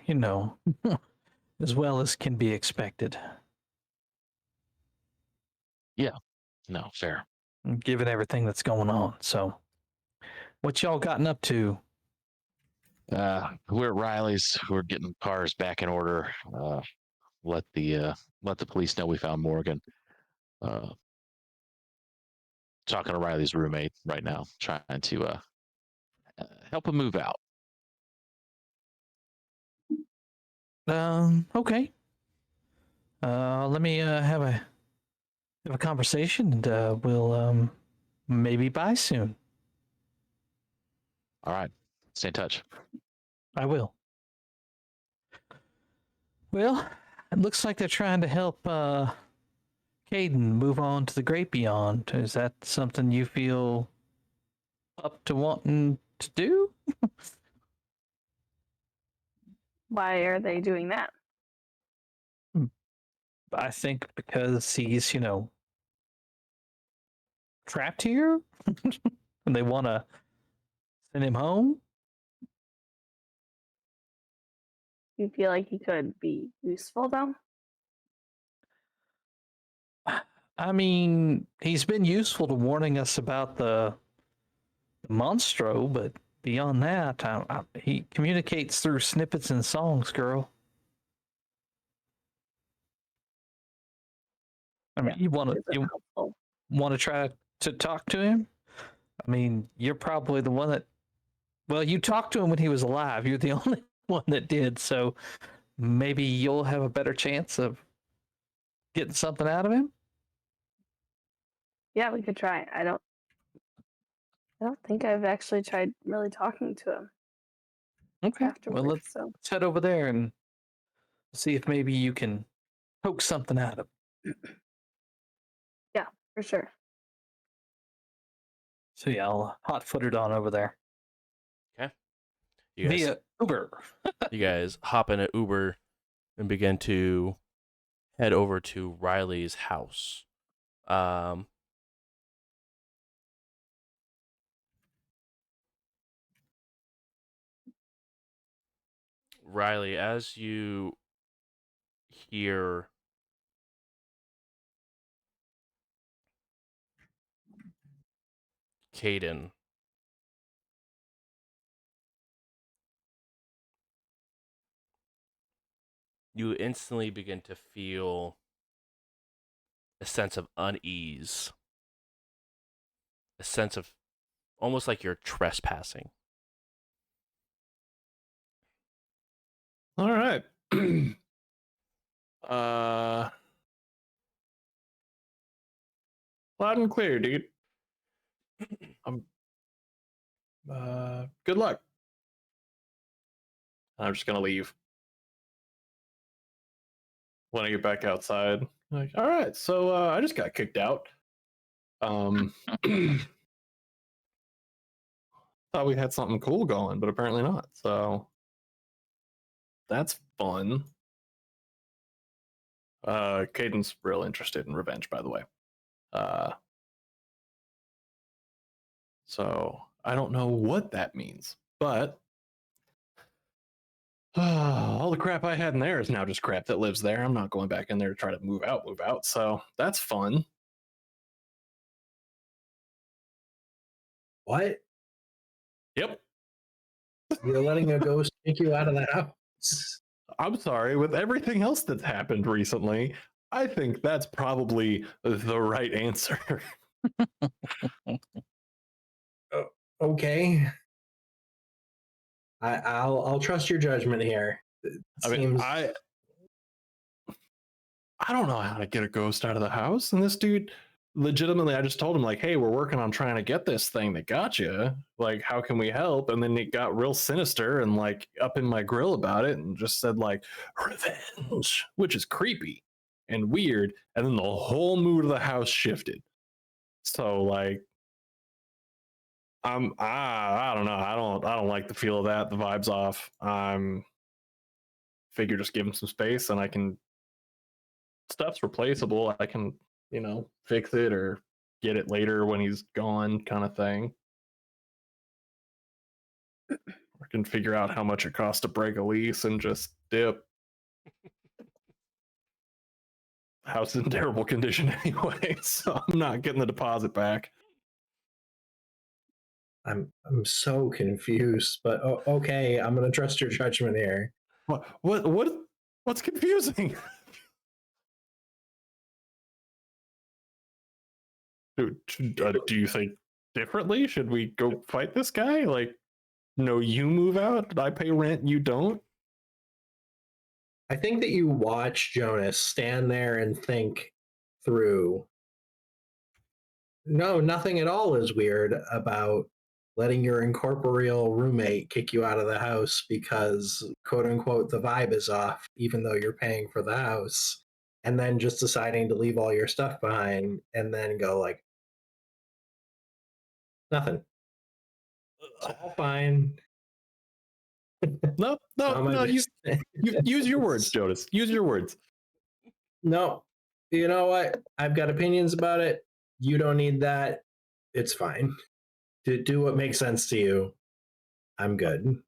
[SPEAKER 4] as well as can be expected,
[SPEAKER 3] no, fair.
[SPEAKER 4] given everything that's going on. So, what y'all gotten up to?
[SPEAKER 3] We're at Riley's. We're getting cars back in order. Let the police know we found Morgan. Talking to Riley's roommate right now, trying to help him move out.
[SPEAKER 4] Okay. Let me have a conversation, and we'll maybe buy soon.
[SPEAKER 3] All right, stay in touch.
[SPEAKER 4] I will. Well, it looks like they're trying to help Caden move on to the great beyond. Is that something you feel up to wanting to do?
[SPEAKER 5] Why are they doing that?
[SPEAKER 4] I think because he's, trapped here and they want to send him home.
[SPEAKER 5] You feel like he could be useful though?
[SPEAKER 4] I mean, he's been useful to warning us about the monstro, but beyond that, he communicates through snippets and songs, girl. I mean, you want to try to talk to him? I mean, you're probably the one that Well, you talked to him when he was alive. You're the only one that did, so maybe you'll have a better chance of getting something out of him.
[SPEAKER 5] Yeah, we could try. I don't think I've actually tried really talking to him
[SPEAKER 4] Okay. Well,
[SPEAKER 5] afterwards.
[SPEAKER 4] let's
[SPEAKER 5] So
[SPEAKER 4] head over there and see if maybe you can poke something out of him.
[SPEAKER 5] yeah, for sure.
[SPEAKER 4] So yeah, I'll hot-footed on over there
[SPEAKER 2] You guys,
[SPEAKER 4] via Uber.
[SPEAKER 2] you guys hop in an Uber and begin to head over to Riley's house. Riley, as you hear Caden, you instantly begin to feel a sense of unease, a sense of almost like you're trespassing.
[SPEAKER 6] All right. Loud and clear, dude. Good luck. I'm just gonna leave. When I get back outside, like, all right, so I just got kicked out. Thought we had something cool going, but apparently not. So that's fun. Caden's real interested in revenge, by the way. So I don't know what that means, but all the crap I had in there is now just crap that lives there. I'm not going back in there to try to move out. So that's fun.
[SPEAKER 1] What?
[SPEAKER 6] Yep.
[SPEAKER 1] You're letting a ghost kick you out of the house?
[SPEAKER 6] I'm sorry. With everything else that's happened recently, I think that's probably the right answer.
[SPEAKER 1] Okay. I'll trust your judgment here.
[SPEAKER 6] I don't know how to get a ghost out of the house. And this dude, legitimately, I just told him, like, hey, we're working on trying to get this thing that got you. Like, how can we help? And then it got real sinister and like up in my grill about it and just said like revenge, which is creepy and weird. And then the whole mood of the house shifted. So like I don't know. I don't like the feel of that. The vibe's off. Figure just give him some space and I can stuff's replaceable. I can, fix it or get it later when he's gone, kind of thing. I can figure out how much it costs to break a lease and just dip. The house is in terrible condition anyway, so I'm not getting the deposit back.
[SPEAKER 1] I'm so confused, but okay, I'm gonna trust your judgment here.
[SPEAKER 6] What's confusing? Do you think differently? Should we go fight this guy? Like, no, you move out, I pay rent, you don't?
[SPEAKER 1] I think that you watch Jonas stand there and think through. No, nothing at all is weird about letting your incorporeal roommate kick you out of the house because, quote unquote, the vibe is off, even though you're paying for the house, and then just deciding to leave all your stuff behind and then go like, nothing. It's all fine.
[SPEAKER 6] No. Use your words, Jonas. Use your words.
[SPEAKER 1] No, you know what? I've got opinions about it. You don't need that. It's fine. To do what makes sense to you. I'm good.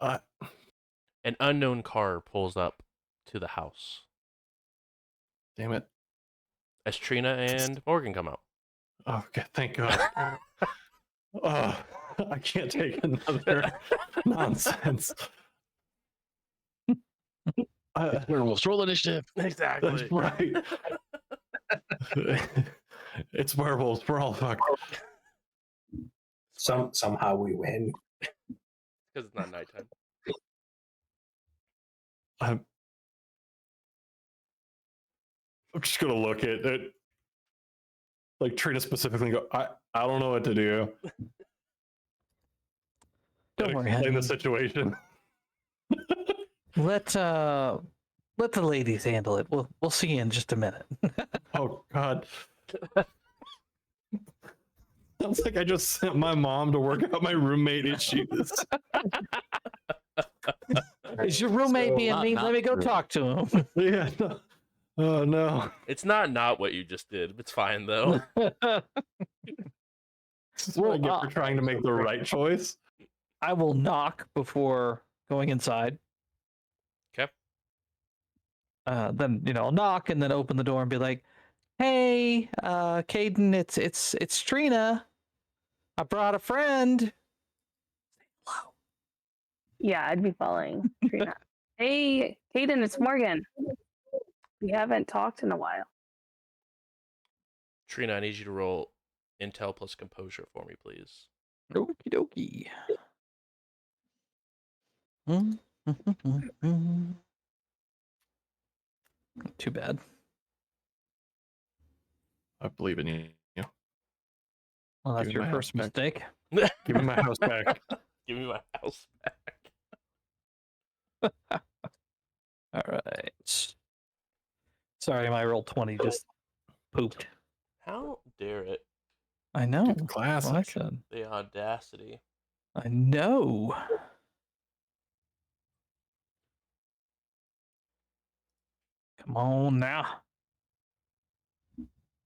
[SPEAKER 2] An unknown car pulls up to the house
[SPEAKER 6] Damn it.
[SPEAKER 2] as Trina and Morgan come out.
[SPEAKER 6] Oh, okay, thank God. Oh, I can't take another nonsense.
[SPEAKER 3] Werewolves, roll initiative.
[SPEAKER 2] Exactly.
[SPEAKER 6] That's right. It's werewolves. We're all fucked.
[SPEAKER 1] Somehow we win.
[SPEAKER 2] because it's not nighttime.
[SPEAKER 6] I'm just gonna look at it, like Trina specifically. And go, I don't know what to do.
[SPEAKER 4] Don't worry,
[SPEAKER 6] Explain the
[SPEAKER 4] honey.
[SPEAKER 6] situation.
[SPEAKER 4] Let the ladies handle it. We'll see you in just a minute.
[SPEAKER 6] Oh God. Sounds like I just sent my mom to work out my roommate issues.
[SPEAKER 4] Is your roommate being
[SPEAKER 3] Not-
[SPEAKER 4] mean?
[SPEAKER 3] not
[SPEAKER 4] Let me go
[SPEAKER 3] true.
[SPEAKER 4] talk to him.
[SPEAKER 6] Yeah. No. Oh no.
[SPEAKER 2] It's not what you just did. It's fine though.
[SPEAKER 6] This is what I get for trying to make the right choice.
[SPEAKER 4] I will knock before going inside.
[SPEAKER 2] Okay.
[SPEAKER 4] Then I'll knock and then open the door and be like, "Hey, Caden, it's Trina. I brought a friend."
[SPEAKER 5] Yeah, I'd be following Trina. Hey, Kaden, it's Morgan. We haven't talked in a while.
[SPEAKER 2] Trina, I need you to roll intel plus composure for me, please.
[SPEAKER 4] Okie dokie. Too bad.
[SPEAKER 6] I believe in you.
[SPEAKER 4] Well, that's
[SPEAKER 6] Give me
[SPEAKER 4] your
[SPEAKER 6] my
[SPEAKER 4] first
[SPEAKER 6] house back.
[SPEAKER 4] mistake.
[SPEAKER 6] Give me my house back.
[SPEAKER 2] Give me my house back.
[SPEAKER 4] All right. Sorry, my roll 20 just pooped.
[SPEAKER 2] How dare it?
[SPEAKER 4] I know.
[SPEAKER 6] Classic.
[SPEAKER 4] Well, I said.
[SPEAKER 2] The audacity.
[SPEAKER 4] I know. Come on now.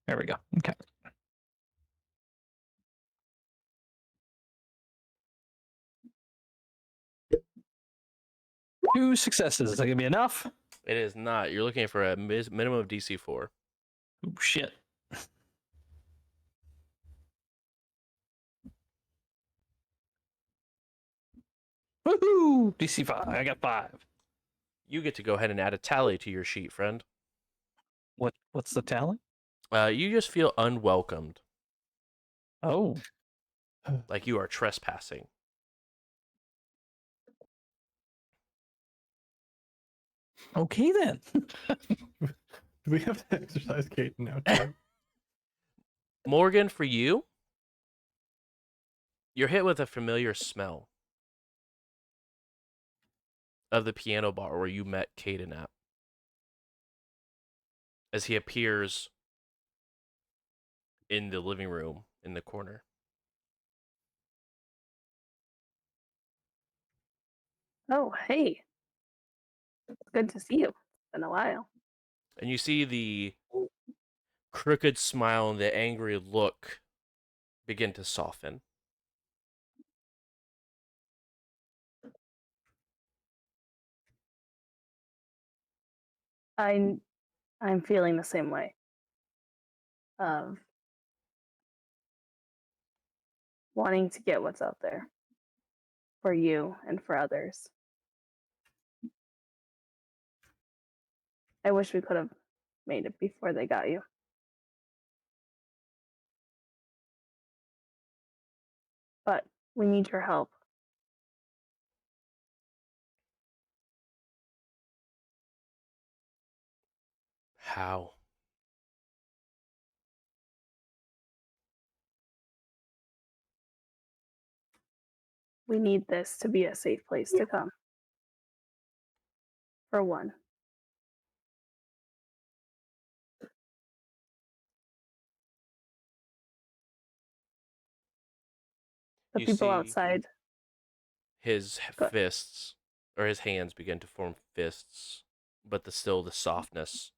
[SPEAKER 4] There we go. Okay. 2 successes. Is that gonna be enough?
[SPEAKER 2] It is not. You're looking for a minimum of DC 4.
[SPEAKER 4] Oh shit. Woohoo! DC 5. I got 5.
[SPEAKER 2] You get to go ahead and add a tally to your sheet, friend.
[SPEAKER 4] What's the tally?
[SPEAKER 2] You just feel unwelcomed,
[SPEAKER 4] Oh.
[SPEAKER 2] like you are trespassing.
[SPEAKER 4] Okay then.
[SPEAKER 6] Do we have to exercise Kate now too?
[SPEAKER 2] Morgan, for you, you're hit with a familiar smell of the piano bar where you met Caden at. As he appears in the living room in the corner.
[SPEAKER 5] Oh, hey. It's good to see you. It's been a while.
[SPEAKER 2] And you see the crooked smile and the angry look begin to soften.
[SPEAKER 5] I'm feeling the same way. Of wanting to get what's out there for you and for others. I wish we could have made it before they got you. But we need your help.
[SPEAKER 2] How?
[SPEAKER 5] We need this to be a safe place to come. For one. The
[SPEAKER 2] You
[SPEAKER 5] people
[SPEAKER 2] see
[SPEAKER 5] outside.
[SPEAKER 2] his
[SPEAKER 5] Good.
[SPEAKER 2] fists, or his hands begin to form fists, but still the softness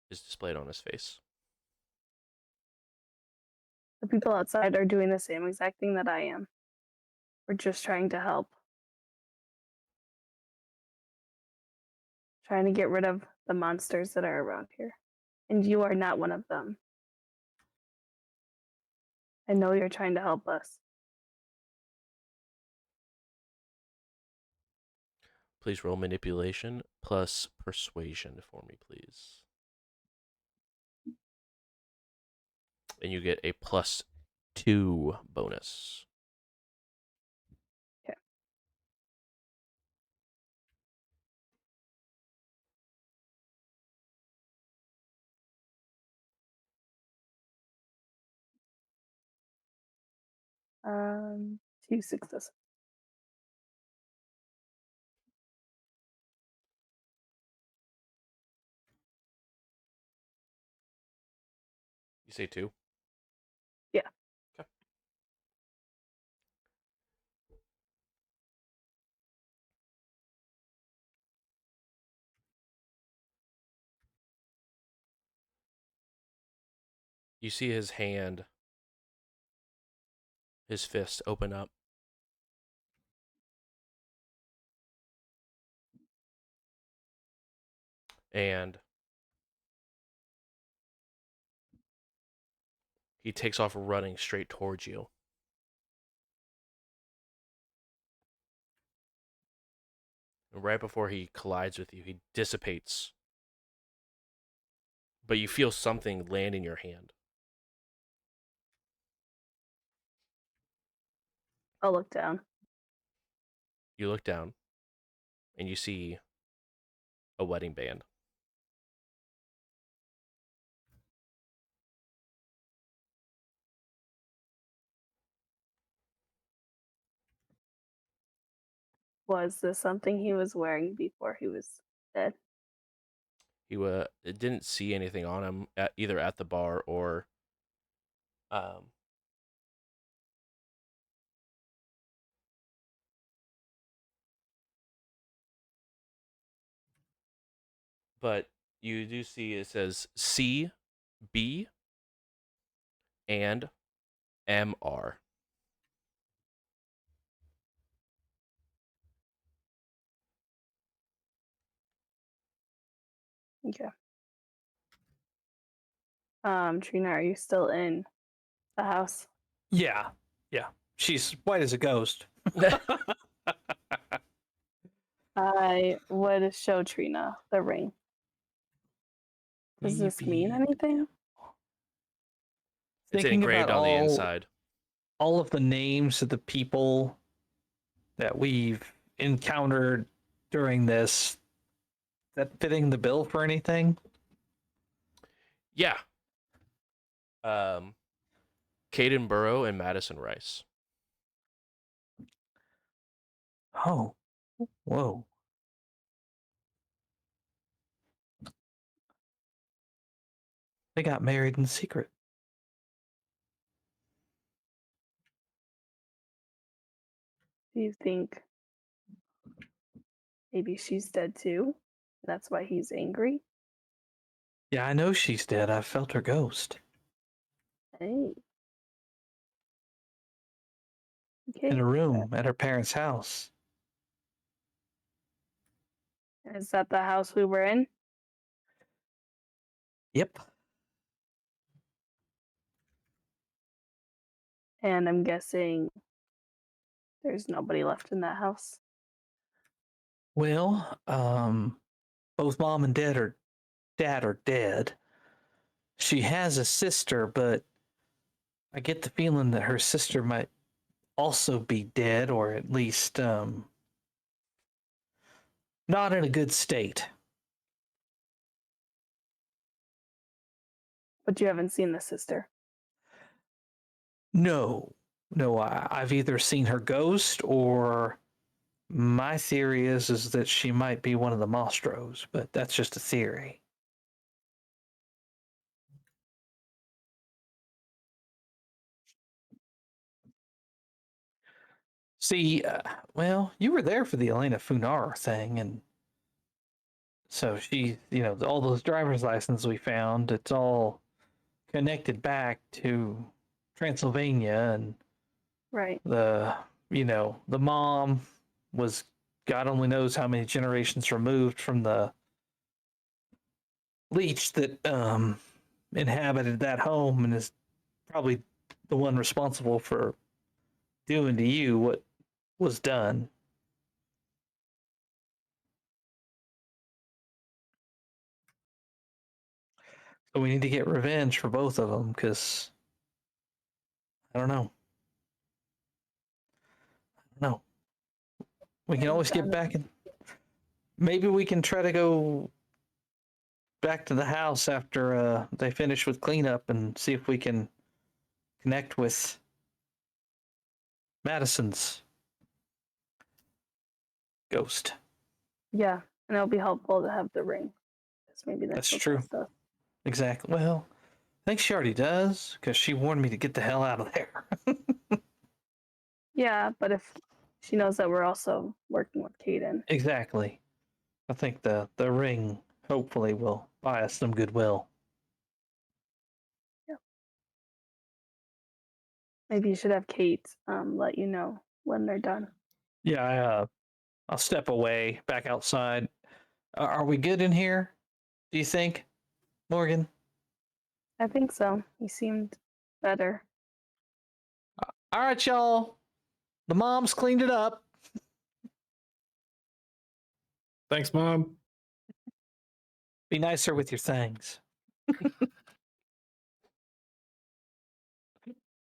[SPEAKER 2] is displayed on his face.
[SPEAKER 5] The people outside are doing the same exact thing that I am. We're just trying to help. Trying to get rid of the monsters that are around here. And you are not one of them. I know you're trying to help us.
[SPEAKER 2] Please roll manipulation plus persuasion for me, please. And you get a +2 bonus.
[SPEAKER 5] 2 successes.
[SPEAKER 2] You say 2?
[SPEAKER 5] Yeah.
[SPEAKER 2] Okay. You see his hand, his fist open up. And he takes off running straight towards you. And right before he collides with you, he dissipates. But you feel something land in your hand.
[SPEAKER 5] I'll look down.
[SPEAKER 2] You look down and you see a wedding band.
[SPEAKER 5] Was this something he was wearing before he was dead?
[SPEAKER 2] He didn't see anything on him either at the bar or um but you do see it says C, B, and MR.
[SPEAKER 5] Okay. Trina, are you still in the house?
[SPEAKER 4] Yeah. She's white as a ghost.
[SPEAKER 5] I would show Trina the ring. Does this mean
[SPEAKER 4] Maybe-
[SPEAKER 5] anything?
[SPEAKER 2] It's
[SPEAKER 4] Thinking
[SPEAKER 2] engraved
[SPEAKER 4] about
[SPEAKER 2] on the inside.
[SPEAKER 4] all of the names of the people that we've encountered during this, that fitting the bill for anything?
[SPEAKER 2] Yeah. Caden Burrow and Madison Rice.
[SPEAKER 4] Oh, whoa. They got married in secret.
[SPEAKER 5] Do you think maybe she's dead too? That's why he's angry?
[SPEAKER 4] Yeah, I know she's dead. I felt her ghost
[SPEAKER 5] Hey.
[SPEAKER 4] in
[SPEAKER 5] Okay.
[SPEAKER 4] a room at her parents' house.
[SPEAKER 5] Is that the house we were in?
[SPEAKER 4] Yep.
[SPEAKER 5] And I'm guessing there's nobody left in that house.
[SPEAKER 4] Well, both mom and dad are dead. She has a sister, but I get the feeling that her sister might also be dead, or at least not in a good state.
[SPEAKER 5] But you haven't seen the sister.
[SPEAKER 4] No, I've either seen her ghost, or my theory is that she might be one of the Mostros, but that's just a theory. See, well, you were there for the Elena Funar thing, and so she, all those driver's licenses we found, it's all connected back to Transylvania, and
[SPEAKER 5] Right.
[SPEAKER 4] the mom was God only knows how many generations removed from the leech that inhabited that home, and is probably the one responsible for doing to you what was done. So we need to get revenge for both of them, because I don't know. No, we can always get back in. Maybe we can try to go back to the house after they finish with cleanup and see if we can connect with Madison's ghost.
[SPEAKER 5] Yeah, and it'll be helpful to have the ring. 'Cause maybe
[SPEAKER 4] That's
[SPEAKER 5] she'll
[SPEAKER 4] true.
[SPEAKER 5] trust us.
[SPEAKER 4] Exactly. Well, I think she already does because she warned me to get the hell out of there.
[SPEAKER 5] Yeah, but if she knows that we're also working with Caden.
[SPEAKER 4] Exactly. I think the ring hopefully will buy us some goodwill.
[SPEAKER 5] Maybe you should have Kate let you know when they're done.
[SPEAKER 4] Yeah, I'll step away back outside. Are we good in here? Do you think, Morgan?
[SPEAKER 5] I think so. He seemed better.
[SPEAKER 4] All right, y'all. The mom's cleaned it up.
[SPEAKER 6] Thanks, Mom.
[SPEAKER 4] Be nicer with your things.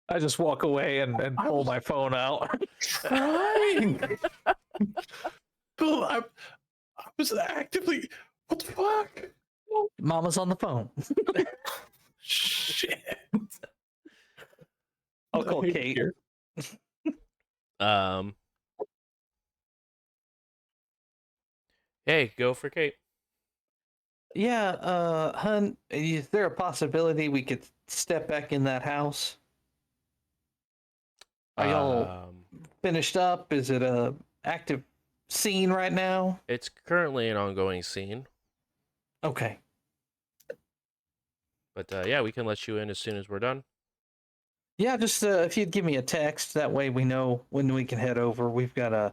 [SPEAKER 4] I just walk away and pull my phone out.
[SPEAKER 6] Trying. Bill, I was actively. What the fuck?
[SPEAKER 4] Mama's on the phone.
[SPEAKER 6] Shit.
[SPEAKER 4] I'll call Kate.
[SPEAKER 6] Here.
[SPEAKER 2] Hey, go for Kate.
[SPEAKER 4] Yeah, hun, is there a possibility we could step back in that house? Are y'all finished up? Is it a active scene right now?
[SPEAKER 2] It's currently an ongoing scene,
[SPEAKER 4] Okay.
[SPEAKER 2] but yeah, we can let you in as soon as we're done.
[SPEAKER 4] Yeah, just if you'd give me a text, that way we know when we can head over. We've got a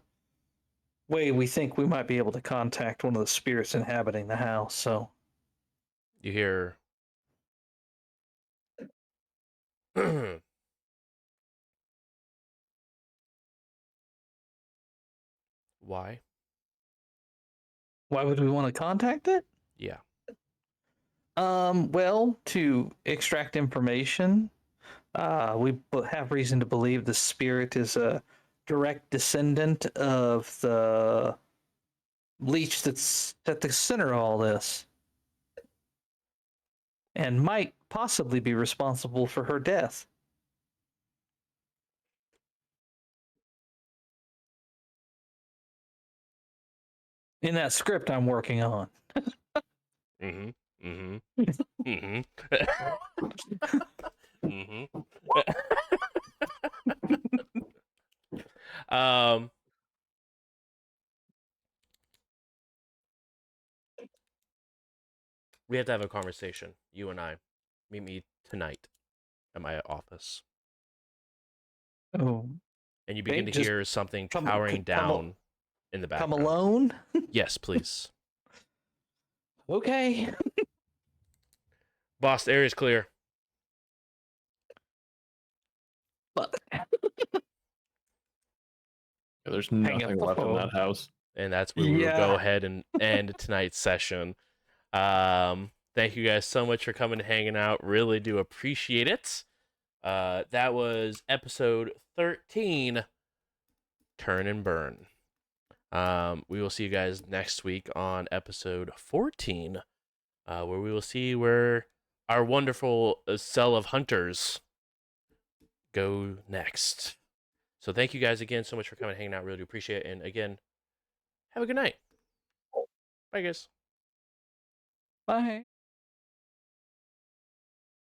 [SPEAKER 4] way we think we might be able to contact one of the spirits inhabiting the house, so.
[SPEAKER 2] You hear. Why?
[SPEAKER 4] Why would we want to contact it?
[SPEAKER 2] Yeah.
[SPEAKER 4] Well, to extract information. We have reason to believe the spirit is a direct descendant of the leech that's at the center of all this, and might possibly be responsible for her death. In that script I'm working on.
[SPEAKER 2] Mm-hmm. Mm-hmm. Mm-hmm. Mm-hmm. We have to have a conversation. You and I. Meet me tonight at my office.
[SPEAKER 4] Oh,
[SPEAKER 2] And you begin to
[SPEAKER 4] just
[SPEAKER 2] hear something
[SPEAKER 4] come-
[SPEAKER 2] powering
[SPEAKER 4] come-
[SPEAKER 2] down in the
[SPEAKER 4] come
[SPEAKER 2] background.
[SPEAKER 4] alone?
[SPEAKER 2] Yes, please.
[SPEAKER 4] Okay.
[SPEAKER 2] Boss, the area's clear.
[SPEAKER 4] But
[SPEAKER 6] There's
[SPEAKER 4] Hang up
[SPEAKER 6] nothing
[SPEAKER 4] the
[SPEAKER 6] left in
[SPEAKER 4] phone.
[SPEAKER 6] that house.
[SPEAKER 2] And that's where we will go
[SPEAKER 4] Yeah.
[SPEAKER 2] ahead and end tonight's session. Thank you guys so much for coming and hanging out. Really do appreciate it. That was episode 13, Turn and Burn. We will see you guys next week on episode 14, where we will see where our wonderful cell of hunters go next. So thank you guys again so much for coming and hanging out. Really do appreciate it. And again, have a good night. Bye, guys.
[SPEAKER 4] Bye.